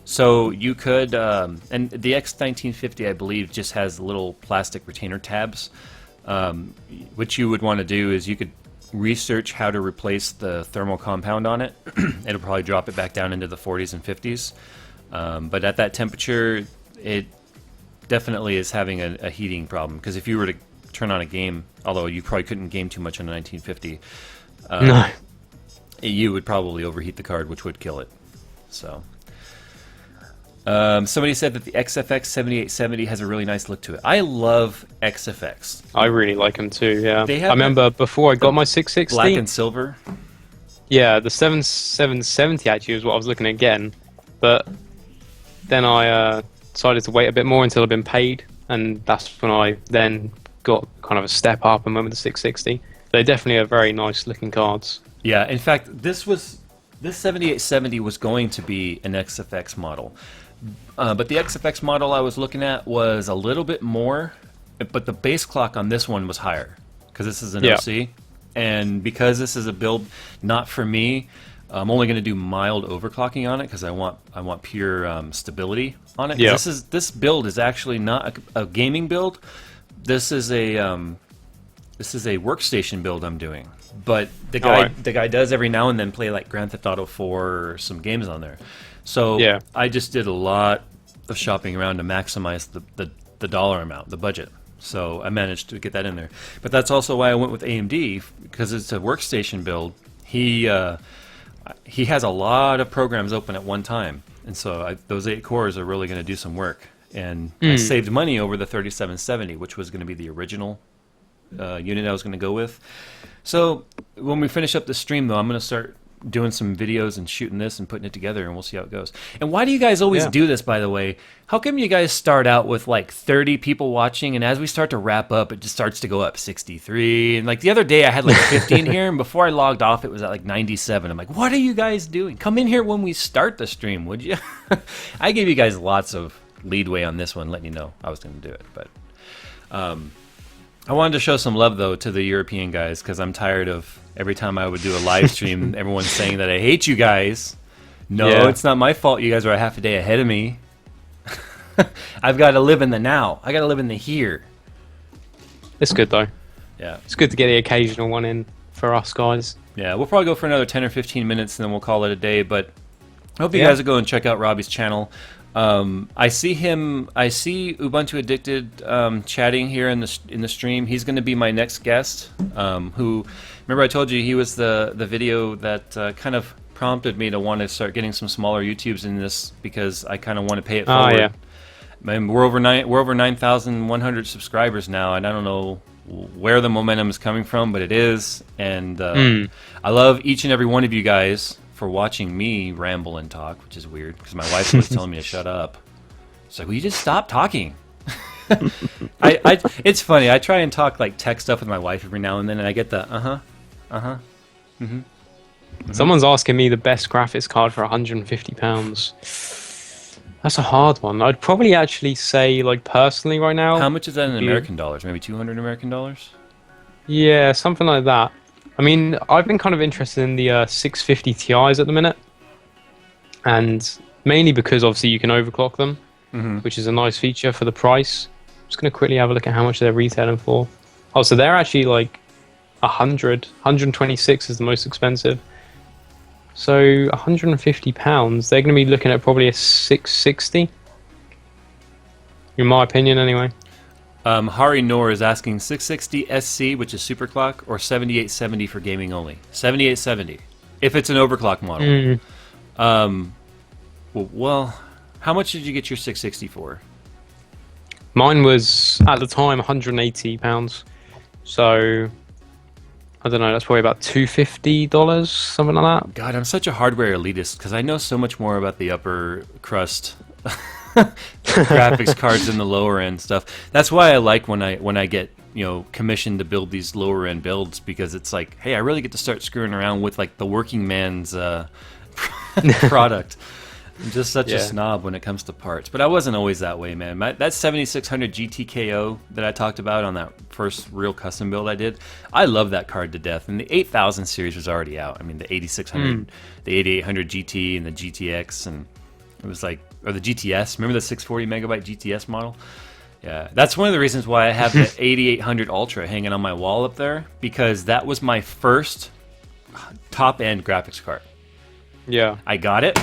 So you could, and the X1950, I believe, just has little plastic retainer tabs. What you would want to do is you could research how to replace the thermal compound on it. It'll probably drop it back down into the 40s and 50s. But at that temperature, it definitely is having a heating problem. Because if you were to turn on a game, although you probably couldn't game too much on a 1950, No. you would probably overheat the card, which would kill it. So, somebody said that the XFX 7870 has a really nice look to it. I love XFX. I really like them too, yeah. They I have remember before I got my 660. Black and silver. Yeah, the 7770 actually was what I was looking at getting. But then I decided to wait a bit more until I'd been paid. And that's when I then got kind of a step up and went with the 660. They definitely are very nice looking cards. Yeah, in fact, this 7870 was going to be an XFX model. But the XFX model I was looking at was a little bit more, but the base clock on this one was higher because this is an OC. And because this is a build not for me, I'm only going to do mild overclocking on it because I want pure stability on it. Yeah. This build is actually not a gaming build. This is a workstation build I'm doing. But the guy does every now and then play like Grand Theft Auto 4 or some games on there. So I just did a lot of shopping around to maximize the dollar amount, the budget. So I managed to get that in there. But that's also why I went with AMD, because it's a workstation build. He has a lot of programs open at one time. And so those 8 cores are really going to do some work. And I saved money over the 3770, which was going to be the original unit I was going to go with. So when we finish up the stream, though, I'm going to start doing some videos and shooting this and putting it together, and we'll see how it goes. And why do you guys always do this, by the way? How come you guys start out with like 30 people watching, and as we start to wrap up, it just starts to go up 63? And like the other day, I had like 50 in here, and before I logged off, it was at like 97. I'm like, what are you guys doing? Come in here when we start the stream, would you? I gave you guys lots of leadway on this one, letting you know I was going to do it. But I wanted to show some love, though, to the European guys, because I'm tired of every time I would do a live stream, everyone's saying that I hate you guys. No, it's not my fault. You guys are a half a day ahead of me. I've got to live in the now. I got to live in the here. It's good, though. Yeah. It's good to get the occasional one in for us guys. Yeah, we'll probably go for another 10 or 15 minutes, and then we'll call it a day. But I hope you guys will go and check out Robbie's channel. I see Ubuntu Addicted chatting here in the stream. He's going to be my next guest. Who, remember I told you he was the video that kind of prompted me to want to start getting some smaller YouTubes in this, because I kind of want to pay it forward. Yeah. And we're over 9,100 subscribers now, and I don't know where the momentum is coming from, but it is. And I love each and every one of you guys for watching me ramble and talk, which is weird because my wife was telling me to shut up. It's like, will you just stop talking? It's funny. I try and talk like tech stuff with my wife every now and then, and I get the Someone's asking me the best graphics card for £150. That's a hard one. I'd probably actually say, like, personally right now. How much is that in American dollars? Maybe 200 American dollars? Yeah, something like that. I mean, I've been kind of interested in the 650 Ti's at the minute, and mainly because obviously you can overclock them, which is a nice feature for the price. I'm just going to quickly have a look at how much they're retailing for. Oh, so they're actually like 126 is the most expensive. So £150, they're going to be looking at probably a 660, in my opinion anyway. Hari Noor is asking 660 SC, which is superclock, or 7870 for gaming only. 7870, if it's an overclock model. Well, how much did you get your 660 for? Mine was, at the time, £180. So, I don't know, that's probably about $250, something like that. God, I'm such a hardware elitist, because I know so much more about the upper crust graphics cards than the lower end stuff. That's why I like when I get, you know, commissioned to build these lower end builds, because it's like, hey, I really get to start screwing around with like the working man's product. I'm just such a Yeah. snob when it comes to parts, but I wasn't always that way, man. That 7600 GTKO that I talked about on that first real custom build I did, I love that card to death. And the 8000 series was already out. I mean, the 8600, the 8800 GT, and the GTX, and it was like, or the GTS. Remember the 640 megabyte GTS model? Yeah, that's one of the reasons why I have the 8800 Ultra hanging on my wall up there, because that was my first top-end graphics card. Yeah. I got it,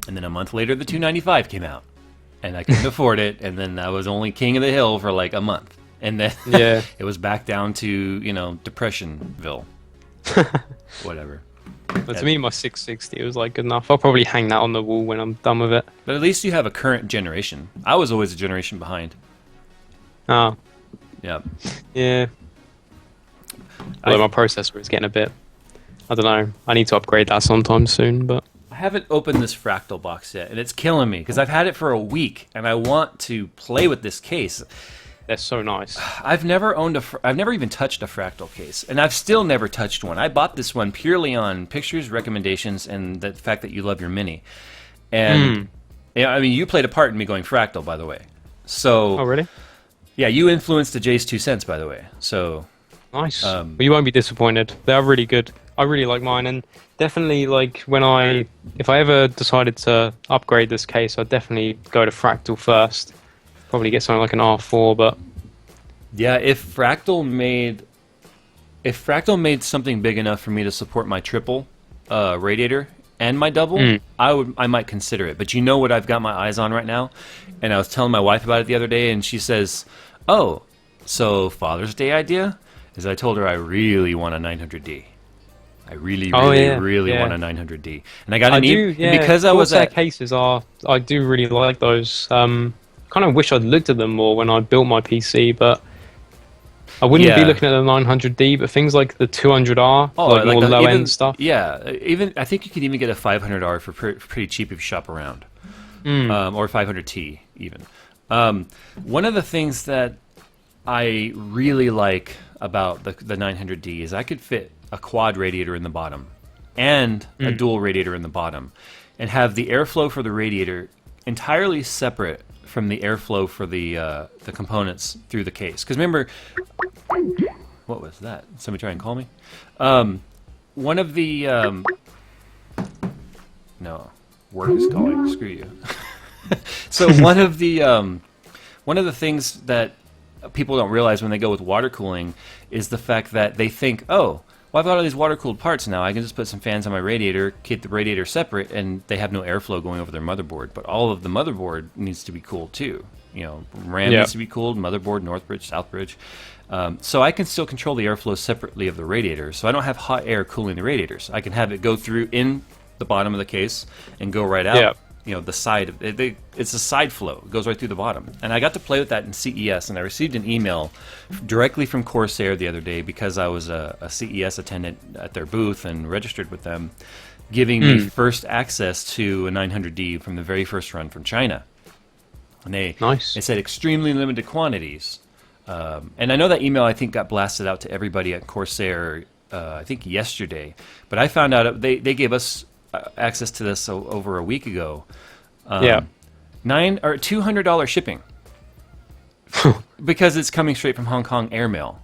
and then a month later the 295 came out, and I couldn't afford it, and then I was only king of the hill for like a month, and then Yeah. it was back down to, you know, Depressionville. Whatever. But to me, my 660 was like good enough. I'll probably hang that on the wall when I'm done with it. But at least you have a current generation. I was always a generation behind. Oh, Yeah. yeah. Although my processor is getting a bit... I don't know. I need to upgrade that sometime soon, but... I haven't opened this fractal box yet, and it's killing me because I've had it for a week, and I want to play with this case. They're so nice. I've never owned I've never even touched a fractal case, and I've still never touched one. I bought this one purely on pictures, recommendations, and the fact that you love your Mini. And yeah, I mean, you played a part in me going fractal, by the way. So, Oh, really? yeah, you influenced the JayzTwoCents, by the way. So, Nice. Well, you won't be disappointed. They are really good. I really like mine, and definitely, like, if I ever decided to upgrade this case, I'd definitely go to fractal first. Probably get something like an R4, but yeah, if Fractal made something big enough for me to support my triple radiator and my double, I might consider it. But you know what I've got my eyes on right now? And I was telling my wife about it the other day, and she says, "Oh, so Father's Day idea?" Is I told her I really want a 900D. I really want a 900D. And I got an email because I was at cases I do really like those. Kind of wish I'd looked at them more when I built my PC, but I wouldn't be looking at the 900D. But things like the 200R, like more low end stuff. Yeah, even I think you could even get a 500R for pretty cheap if you shop around, or 500T even. One of the things that I really like about the 900D is I could fit a quad radiator in the bottom and a dual radiator in the bottom, and have the airflow for the radiator entirely separate from the airflow for the components through the case. Because remember, what was that? Somebody try and call me? One of the no, work is calling. Screw you. So one of the things that people don't realize when they go with water cooling is the fact that they think, oh, well, I've got all these water-cooled parts now. I can just put some fans on my radiator, keep the radiator separate, and they have no airflow going over their motherboard. But all of the motherboard needs to be cooled too. You know, RAM needs to be cooled, motherboard, Northbridge, Southbridge. So I can still control the airflow separately of the radiator. So I don't have hot air cooling the radiators. I can have it go through in the bottom of the case and go right out. Yeah. You know, the side of it, it's a side flow. It goes right through the bottom. And I got to play with that in CES, and I received an email directly from Corsair the other day because I was a CES attendant at their booth and registered with them, giving me first access to a 900D from the very first run from China. And they said extremely limited quantities. And I know that email, I think, got blasted out to everybody at Corsair, I think yesterday. But I found out they gave us access to this over a week ago. $200 shipping because it's coming straight from Hong Kong airmail.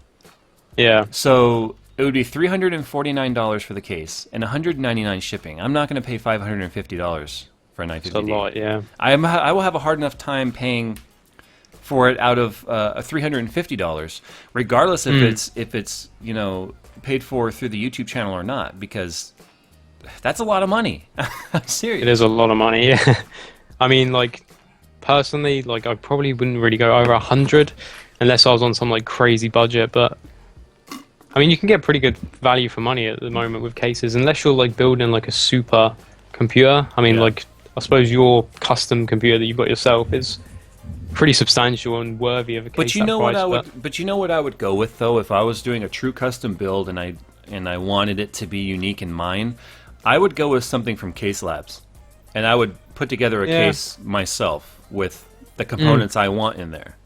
Yeah. So it would be $349 for the case and $199 shipping. I'm not going to pay $550 for a 950D. That's a lot, yeah. I will have a hard enough time paying for it out of $350, regardless if it's you know, paid for through the YouTube channel or not, because that's a lot of money. I'm serious. It is a lot of money, yeah. I mean, like, personally, like, I probably wouldn't really go over 100 unless I was on some, like, crazy budget, but I mean, you can get pretty good value for money at the moment with cases, unless you're, like, building, like, a super computer. I mean, like, I suppose your custom computer that you've got yourself is pretty substantial and worthy of a case. But you know But you know what I would go with, though, if I was doing a true custom build and I wanted it to be unique in mine, I would go with something from Case Labs, and I would put together a case myself with the components I want in there.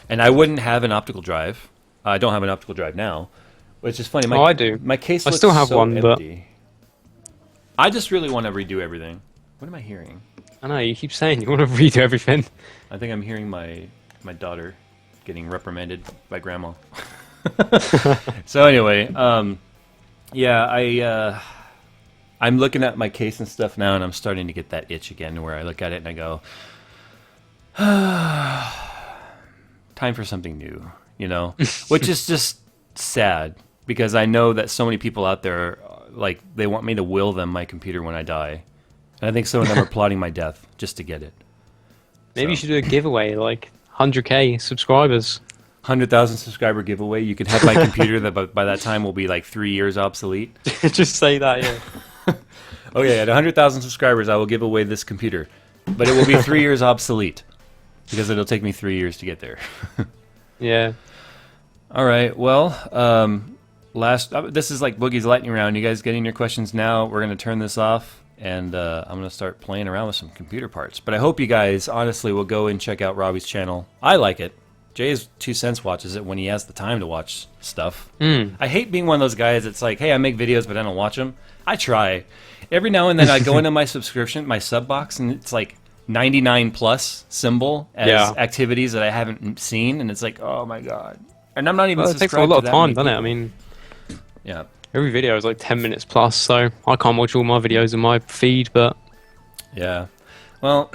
And I wouldn't have an optical drive. I don't have an optical drive now, which is funny. I do. My case I looks still have so one, empty. I just really want to redo everything. What am I hearing? I know, you keep saying you want to redo everything. I think I'm hearing my daughter getting reprimanded by grandma. So anyway, yeah, I'm looking at my case and stuff now, and I'm starting to get that itch again, where I look at it and I go, time for something new, you know, which is just sad because I know that so many people out there, like, they want me to will them my computer when I die, and I think some of them are plotting my death just to get it. Maybe you should do a giveaway, like 100k subscribers. 100,000 subscriber giveaway. You could have my computer that by that time will be like 3 years obsolete. Just say that, yeah. Okay, at 100,000 subscribers, I will give away this computer, but it will be 3 years obsolete because it'll take me 3 years to get there. Yeah. All right. Well, this is like Boogie's lightning round. You guys getting your questions now? We're gonna turn this off, and I'm gonna start playing around with some computer parts. But I hope you guys honestly will go and check out Robbie's channel. I like it. JayzTwoCents watches it when he has the time to watch stuff. I hate being one of those guys that's like, hey, I make videos, but I don't watch them. I try. Every now and then I go into my subscription, my sub box, and it's like 99 plus symbol as activities that I haven't seen, and it's like, oh my god. And I'm not even it subscribed takes a lot to of time, that doesn't it? I mean, yeah. every video is like 10 minutes plus, so I can't watch all my videos in my feed, but... Yeah. Well...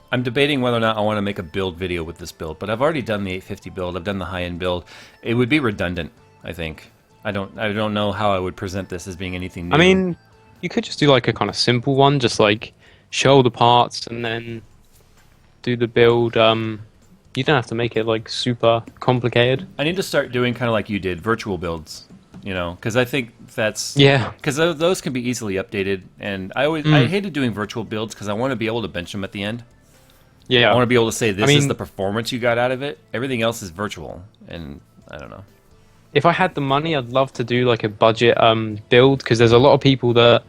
I'm debating whether or not I want to make a build video with this build, but I've already done the 850 build. I've done the high-end build. It would be redundant, I think. I don't know how I would present this as being anything new. I mean, you could just do like a kind of simple one, just like show all the parts and then do the build. You don't have to make it like super complicated. I need to start doing kind of like you did, virtual builds. You know, because I think that's because those can be easily updated, and I hated doing virtual builds because I want to be able to bench them at the end. Yeah, I want to be able to say this is the performance you got out of it. Everything else is virtual, and I don't know. If I had the money, I'd love to do like a budget build, because there's a lot of people that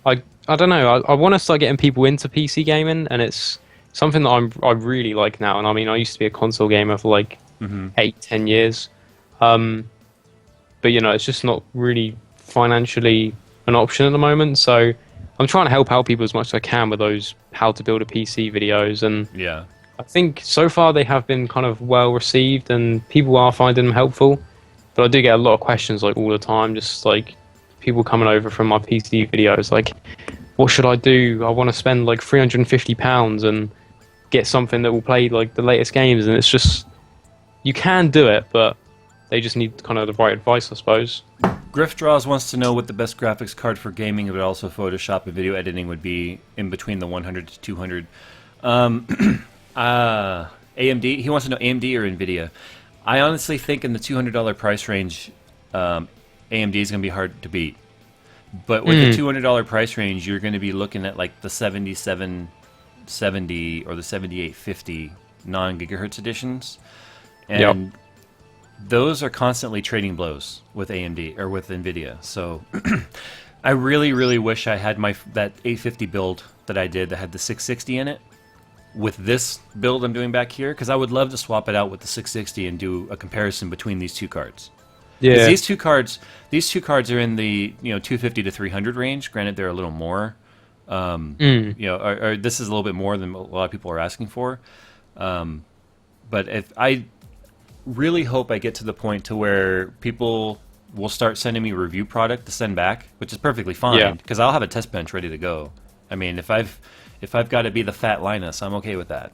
I don't know. I want to start getting people into PC gaming, and it's something that I really like now. And I mean, I used to be a console gamer for like 8-10 years, but you know, it's just not really financially an option at the moment. So I'm trying to help out people as much as I can with those how to build a PC videos, and I think so far they have been kind of well received and people are finding them helpful. But I do get a lot of questions like all the time, just like people coming over from my PC videos like, what should I do? I want to spend like £350 and get something that will play like the latest games, and it's just, you can do it, but they just need kind of the right advice, I suppose. Griff Draws wants to know what the best graphics card for gaming, but also Photoshop and video editing would be in between the 100 to 200. AMD. He wants to know AMD or NVIDIA. I honestly think in the $200 price range, AMD is going to be hard to beat. But with the $200 price range, you're going to be looking at like the 7770 or the 7850 non-gigahertz editions. And those are constantly trading blows with AMD or with NVIDIA. So I really, really wish I had that 850 build that I did that had the 660 in it with this build I'm doing back here, because I would love to swap it out with the 660 and do a comparison between these two cards. Yeah, these two cards are in the 250 to 300 range. Granted, they're a little more. You know, this is a little bit more than a lot of people are asking for. But if I really hope I get to the point to where people will start sending me review product to send back, which is perfectly fine because I'll have a test bench ready to go. I mean, if I've got to be the fat Linus, I'm okay with that.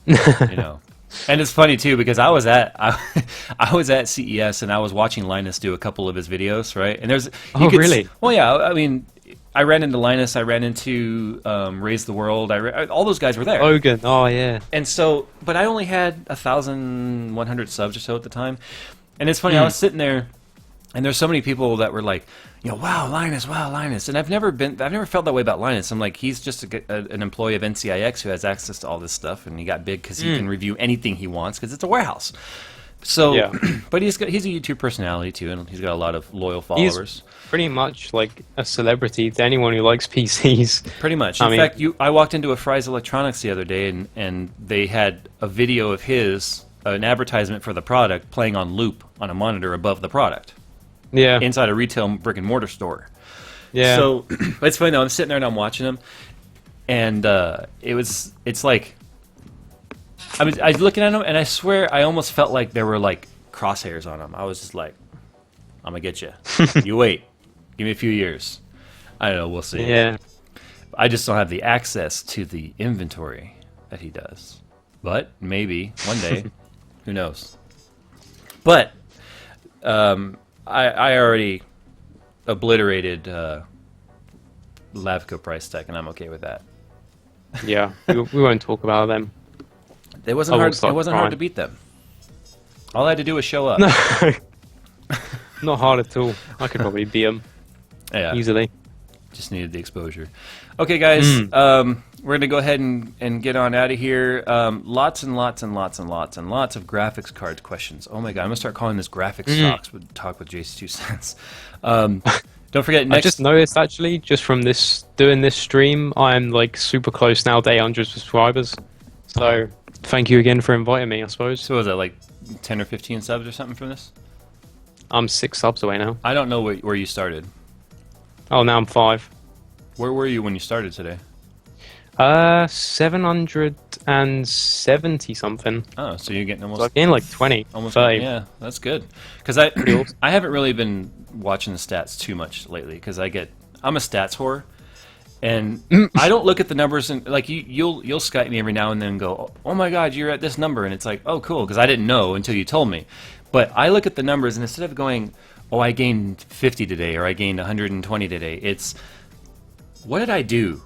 You know. And it's funny too because I was at CES and I was watching Linus do a couple of his videos, right? And really? Well, yeah. I mean, I ran into Linus, I ran into Raise the World, all those guys were there. Logan, oh yeah. And so, but I only had 1,100 subs or so at the time. And it's funny, I was sitting there, and there's so many people that were like, wow, Linus. And I've never felt that way about Linus. I'm like, he's just an employee of NCIX who has access to all this stuff, and he got big because he can review anything he wants because it's a warehouse. So, but he's a YouTube personality too, and he's got a lot of loyal followers. He's pretty much like a celebrity to anyone who likes PCs. Pretty much. In fact, I walked into a Fry's Electronics the other day, and they had a video of an advertisement for the product playing on loop on a monitor above the product. Yeah. Inside a retail brick and mortar store. Yeah. So, but it's funny though. I'm sitting there and I'm watching him, and it's like I was looking at them, and I swear I almost felt like there were like crosshairs on them. I was just like, I'm gonna get you. You wait, give me a few years. I don't know, we'll see. Yeah. I just don't have the access to the inventory that he does. But maybe one day, who knows? But I already obliterated Lavco price tech, and I'm okay with that. Yeah, we won't talk about them. It wasn't hard. It wasn't hard to beat them. All I had to do was show up. No, not hard at all. I could probably beat them easily. Just needed the exposure. Okay, guys, we're going to go ahead and get on out of here. Lots and lots and lots and lots and lots of graphics card questions. Oh my god, I'm going to start calling this graphics talk with JayzTwoCents. Don't forget, I just noticed, actually, just from doing this stream, I'm like super close now to 800 subscribers. So, thank you again for inviting me, I suppose. So was that like 10 or 15 subs or something from this? I'm 6 subs away now. I don't know where you started. Oh, now I'm 5. Where were you when you started today? 770 something. Oh, so you're getting almost... So I've gained like 20. Almost 30. Yeah, that's good. Because I haven't really been watching the stats too much lately, because I'm a stats whore, and I don't look at the numbers, and like you'll Skype me every now and then and go, oh my god, you're at this number, and it's like, oh cool, because I didn't know until you told me. But I look at the numbers, and instead of going, oh, I gained 50 today, or I gained 120 today, it's, what did I do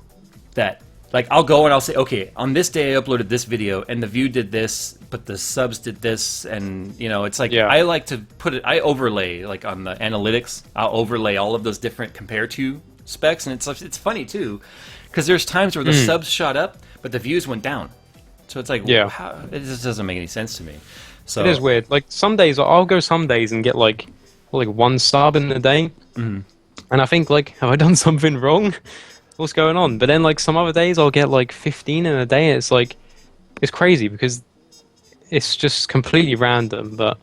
that, like, I'll go and I'll say, okay, on this day I uploaded this video, and the view did this, but the subs did this, and, you know, it's like, I like to put it, I overlay, like, on the analytics, I'll overlay all of those different compare to specs, and it's funny, too, because there's times where the subs shot up, but the views went down. So it's like, well, it just doesn't make any sense to me. So it is weird. Like, some days, I'll go some days and get, like 1 sub in a day, and I think, like, have I done something wrong? What's going on? But then, like, some other days I'll get like 15 in a day, and it's like, it's crazy because it's just completely random. But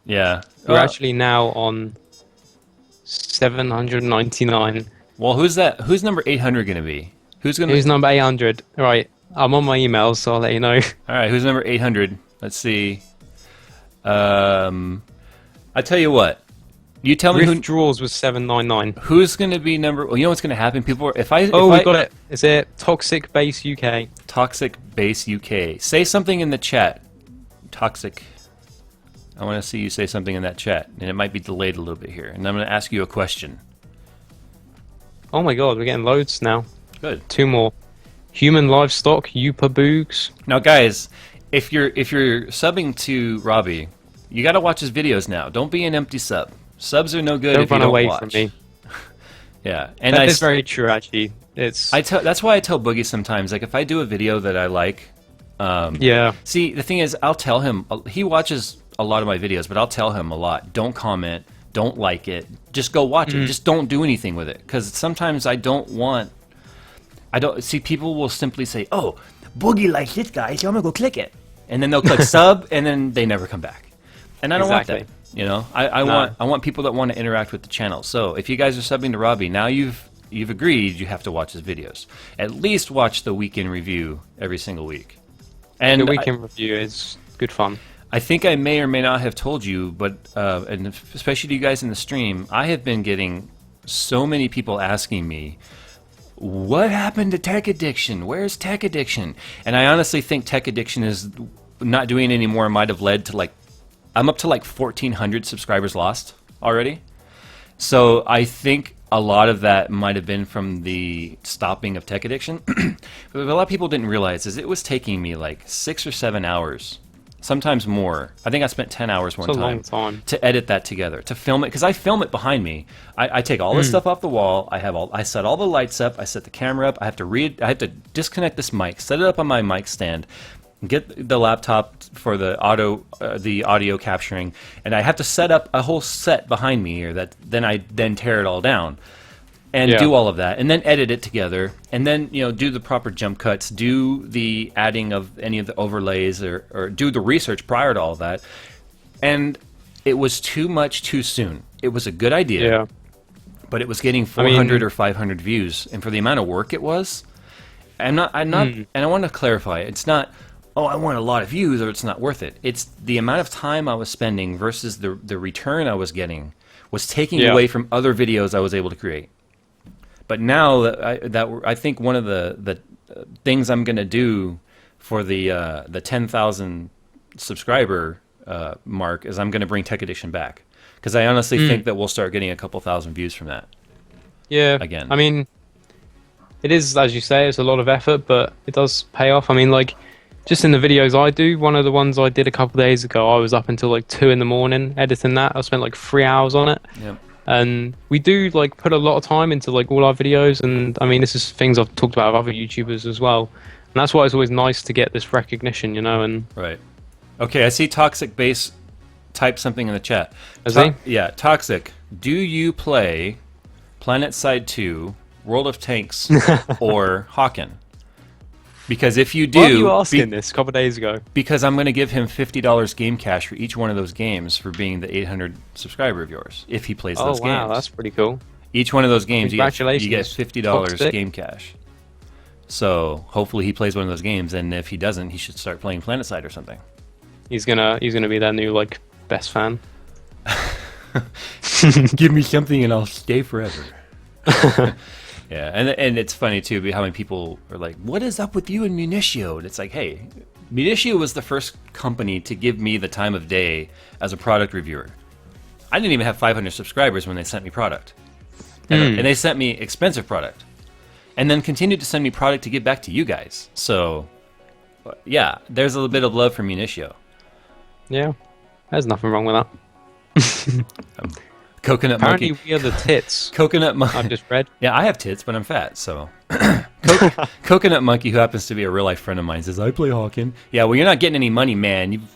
yeah, we're actually now on 799. Well, who's that? Who's number 800 gonna be? Who's number 800? Right, I'm on my emails, so I'll let you know. All right, who's number 800? Let's see. I tell you what. You tell me Rift Draws was 799. Who's going to be number... Well, you know what's going to happen? People are... If I got it. Is it Toxic Base UK? Toxic Base UK. Say something in the chat. Toxic. I want to see you say something in that chat. And it might be delayed a little bit here. And I'm going to ask you a question. Oh my god, we're getting loads now. Good. 2 more. Human Livestock, Yupa Boogs. Now, guys, if you're subbing to Robbie, you got to watch his videos now. Don't be an empty sub. Subs are no good if you don't watch. Don't run away from me. Yeah, and that is very true. Actually, that's why I tell Boogie sometimes. Like, if I do a video that I like, See, the thing is, I'll tell him. He watches a lot of my videos, but I'll tell him a lot. Don't comment. Don't like it. Just go watch it. Just don't do anything with it, because sometimes I don't see. People will simply say, "Oh, Boogie likes this guy, so I'm gonna go click it," and then they'll click sub, and then they never come back. And I don't want that. You know, I want people that want to interact with the channel. So if you guys are subbing to Robbie, now you've agreed you have to watch his videos. At least watch the weekend review every single week. And the weekend review is good fun. I think I may or may not have told you, but and especially to you guys in the stream, I have been getting so many people asking me, what happened to Tech Addiction? Where's Tech Addiction? And I honestly think Tech Addiction is not doing it anymore. Might have led to like, I'm up to like 1,400 subscribers lost already. So I think a lot of that might have been from the stopping of Tech Addiction. But what a lot of people didn't realize is it was taking me like 6 or 7 hours, sometimes more. I think I spent 10 hours one time to edit that together, to film it, because I film it behind me. I take all this stuff off the wall. I set all the lights up. I set the camera up. I have to disconnect this mic, set it up on my mic stand, get the laptop for the audio capturing, and I have to set up a whole set behind me here that I tear it all down and do all of that, and then edit it together, and then do the proper jump cuts, do the adding of any of the overlays, or do the research prior to all that. And it was too much too soon. It was a good idea, but it was getting 400 or 500 views, and for the amount of work it was, I'm not, and I want to clarify. It's not, oh, I want a lot of views, or it's not worth it. It's the amount of time I was spending versus the return I was getting was taking away from other videos I was able to create. But now I think one of the things I'm gonna do for the 10,000 subscriber mark is I'm gonna bring Tech Edition back, because I honestly think that we'll start getting a couple thousand views from that. Yeah. Again. I mean, it is, as you say, it's a lot of effort, but it does pay off. I mean, like, just in the videos I do, one of the ones I did a couple of days ago, I was up until like 2 in the morning editing that. I spent like 3 hours on it. Yep. And we do like put a lot of time into like all our videos, and I mean, this is things I've talked about with other YouTubers as well. And that's why it's always nice to get this recognition, you know. And right. Okay, I see Toxic Base type something in the chat. Is he? Yeah, Toxic. Do you play PlanetSide 2, World of Tanks, or Hawken? Because if you do, why are you asking this a couple of days ago? Because I'm going to give him $50 game cash for each one of those games for being the 800 subscriber of yours if he plays those games. Oh wow, that's pretty cool. Each one of those games, you get Congratulations. $50 game cash. So hopefully he plays one of those games, and if he doesn't, he should start playing PlanetSide or something. He's gonna be that new like best fan. Give me something and I'll stay forever. Yeah, and it's funny too how many people are like, "What is up with you and Munitio?" And it's like, hey, Munitio was the first company to give me the time of day as a product reviewer. I didn't even have 500 subscribers when they sent me product, and they sent me expensive product, and then continued to send me product to give back to you guys. So, yeah, there's a little bit of love for Munitio. Yeah, there's nothing wrong with that. Coconut Apparently Monkey. we are the tits. Coconut Monkey. I've just read. Yeah, I have tits, but I'm fat, so. Coconut Monkey, who happens to be a real-life friend of mine, says, I play Hawken. Yeah, well, you're not getting any money, man. In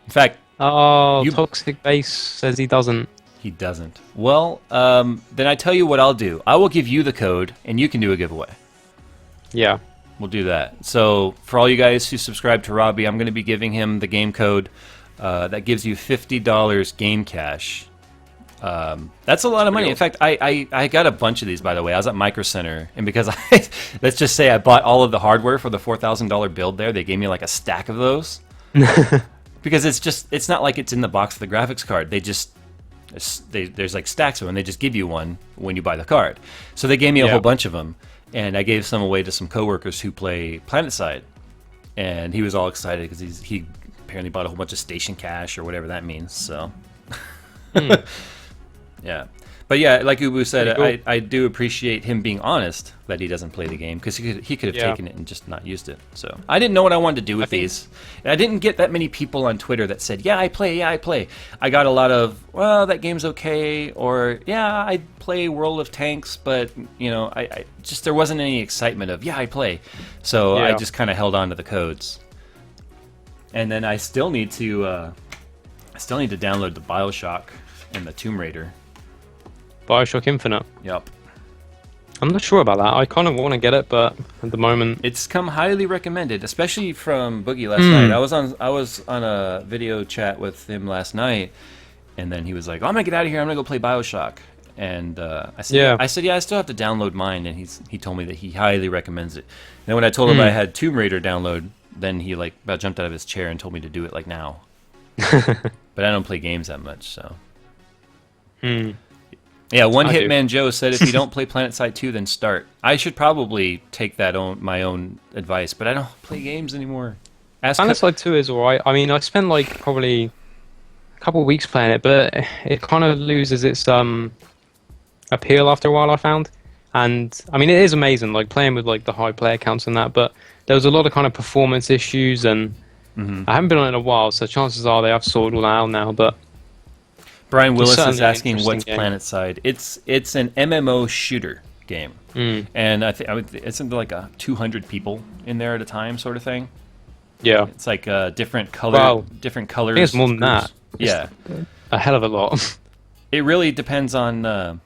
fact... Oh, Toxic Base says he doesn't. He doesn't. Well, then I tell you what I'll do. I will give you the code, and you can do a giveaway. Yeah. We'll do that. So, for all you guys who subscribe to Robbie, I'm going to be giving him the game code that gives you $50 game cash. That's a lot of money. In fact, I got a bunch of these, by the way. I was at Micro Center, and because let's just say I bought all of the hardware for the $4,000 build there, they gave me like a stack of those. Because it's not like it's in the box for the graphics card. There's like stacks of them, and they just give you one when you buy the card. So they gave me a whole bunch of them, and I gave some away to some coworkers who play PlanetSide, and he was all excited because he apparently bought a whole bunch of station cash or whatever that means. So. Yeah, but yeah, like Ubu said, cool. I do appreciate him being honest that he doesn't play the game, because he could have taken it and just not used it. So I didn't know what I wanted to do with these. And I didn't get that many people on Twitter that said, yeah, I play. I got a lot of, well, that game's okay, or yeah, I play World of Tanks, but you know, I just, there wasn't any excitement of, yeah, I play. So I just kind of held on to the codes. And then I still need to download the BioShock and the Tomb Raider. BioShock Infinite. Yep. I'm not sure about that. I kind of want to get it, but at the moment, it's come highly recommended, especially from Boogie last night. I was on a video chat with him last night, and then he was like, oh, "I'm gonna get out of here. I'm gonna go play BioShock." And I said, "Yeah, I still have to download mine." And he told me that he highly recommends it. And then when I told him I had Tomb Raider download, then he like about jumped out of his chair and told me to do it like now. But I don't play games that much, so. Yeah, One Hitman Joe said if you don't play PlanetSide 2, then start. I should probably take that my own advice, but I don't play games anymore. PlanetSide 2 is alright. I mean, I spent like probably a couple of weeks playing it, but it kind of loses its appeal after a while, I found. And I mean, it is amazing, like playing with like the high player counts and that, but there was a lot of kind of performance issues, and I haven't been on it in a while, so chances are they have sorted all out now, but Brian Willis is asking what's PlanetSide. It's an MMO shooter game, and I think it's like 200 people in there at a time, sort of thing. Yeah, it's like different colors. I think it's more than that. Yeah, a hell of a lot. It really depends on.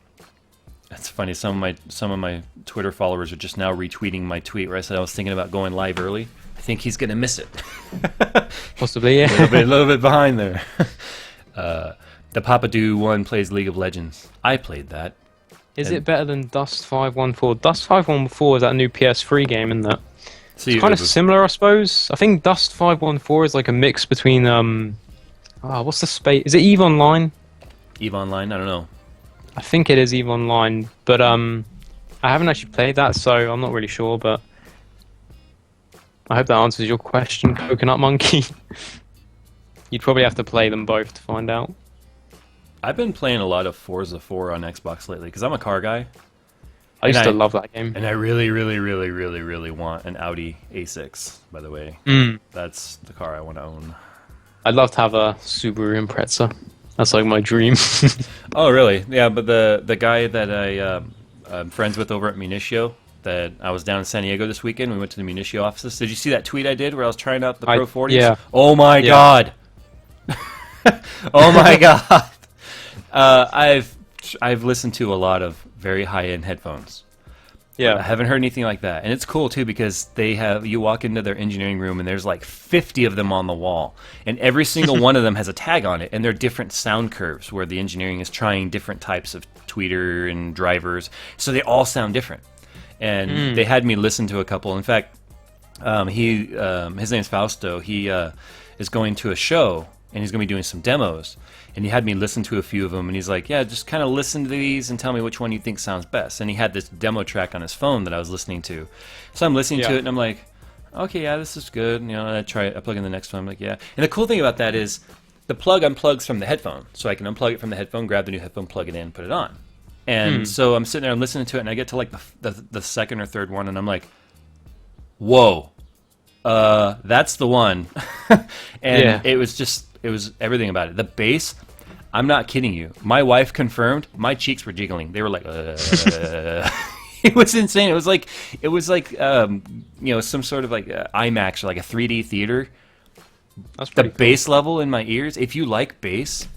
It's funny. Some of my Twitter followers are just now retweeting my tweet where I said I was thinking about going live early. I think he's gonna miss it. Possibly, yeah. a little bit behind there. The Papadoo one plays League of Legends. I played that. Is it better than Dust 514? Dust 514 is that new PS3 game, isn't it? So It's kind of similar, I suppose. I think Dust 514 is like a mix between what's the space? Is it EVE Online? EVE Online. I don't know. I think it is EVE Online, but I haven't actually played that, so I'm not really sure. But I hope that answers your question, Coconut Monkey. You'd probably have to play them both to find out. I've been playing a lot of Forza 4 on Xbox lately because I'm a car guy. I used to love that game. And I really, really, really, really, really want an Audi A6, by the way. That's the car I want to own. I'd love to have a Subaru Impreza. That's like my dream. Oh, really? Yeah, but the guy that I'm friends with over at Municio, that I was down in San Diego this weekend, we went to the Municio offices. Did you see that tweet I did where I was trying out the Pro 40s? Yeah. Oh my God. Oh my God. I've listened to a lot of very high-end headphones. Yeah. I haven't heard anything like that. And it's cool, too, because you walk into their engineering room, and there's like 50 of them on the wall. And every single one of them has a tag on it, and they're different sound curves where the engineering is trying different types of tweeter and drivers. So they all sound different. And they had me listen to a couple. In fact, his name's Fausto. He is going to a show, and he's going to be doing some demos. And he had me listen to a few of them, and he's like, yeah, just kind of listen to these and tell me which one you think sounds best. And he had this demo track on his phone that I was listening to. So I'm listening to it, and I'm like, okay, yeah, this is good. You know, and I plug in the next one. I'm like, yeah. And the cool thing about that is the plug unplugs from the headphone. So I can unplug it from the headphone, grab the new headphone, plug it in, put it on. And so I'm sitting there and listening to it, and I get to like the second or third one, and I'm like, whoa, that's the one. And it was everything about it. The bass, I'm not kidding you. My wife confirmed. My cheeks were jiggling. They were like, it was insane. It was like some sort of like IMAX or like a 3D theater. That's pretty cool. Bass level in my ears. If you like bass,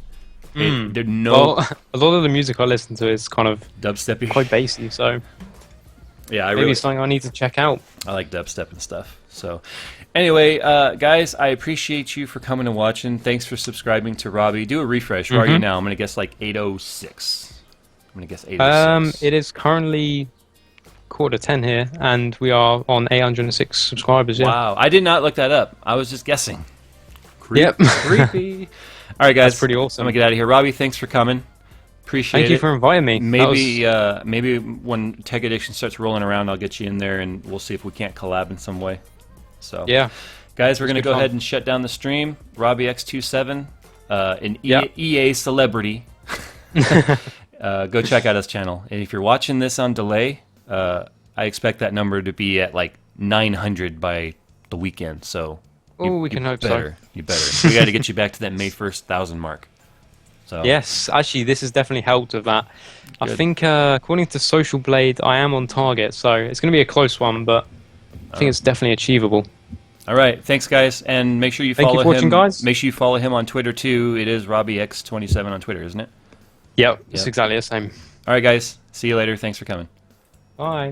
there's no. Well, a lot of the music I listen to is kind of dubstep-y, quite bassy. So yeah, maybe it's something I need to check out. I like dubstep and stuff. So anyway, guys, I appreciate you for coming and watching. Thanks for subscribing to Robbie. Do a refresh. Where are you now? I'm going to guess like 8:06. I'm going to guess 8:06. It is currently 9:45 here, and we are on 806 subscribers. Yeah. Wow. I did not look that up. I was just guessing. Yep. Creepy. All right, guys. That's pretty awesome. I'm going to get out of here. Robbie, thanks for coming. Appreciate it. Thank you for inviting me. Maybe when Tech Addiction starts rolling around, I'll get you in there, and we'll see if we can't collab in some way. So yeah, guys, we're going to go ahead and shut down the stream. Robbiex27, an EA celebrity. Go check out his channel. And if you're watching this on delay, I expect that number to be at like 900 by the weekend. So we can hope so. You better. We got to get you back to that May 1st 1,000 mark. So yes, actually, this has definitely helped with that. Good. I think according to Social Blade, I am on target, so it's going to be a close one, but I think it's definitely achievable. All right, thanks, guys, and make sure you follow him. Thank you for watching, guys. Make sure you follow him on Twitter too. It is Robbiex27 on Twitter, isn't it? Yep, it's exactly the same. All right, guys. See you later. Thanks for coming. Bye.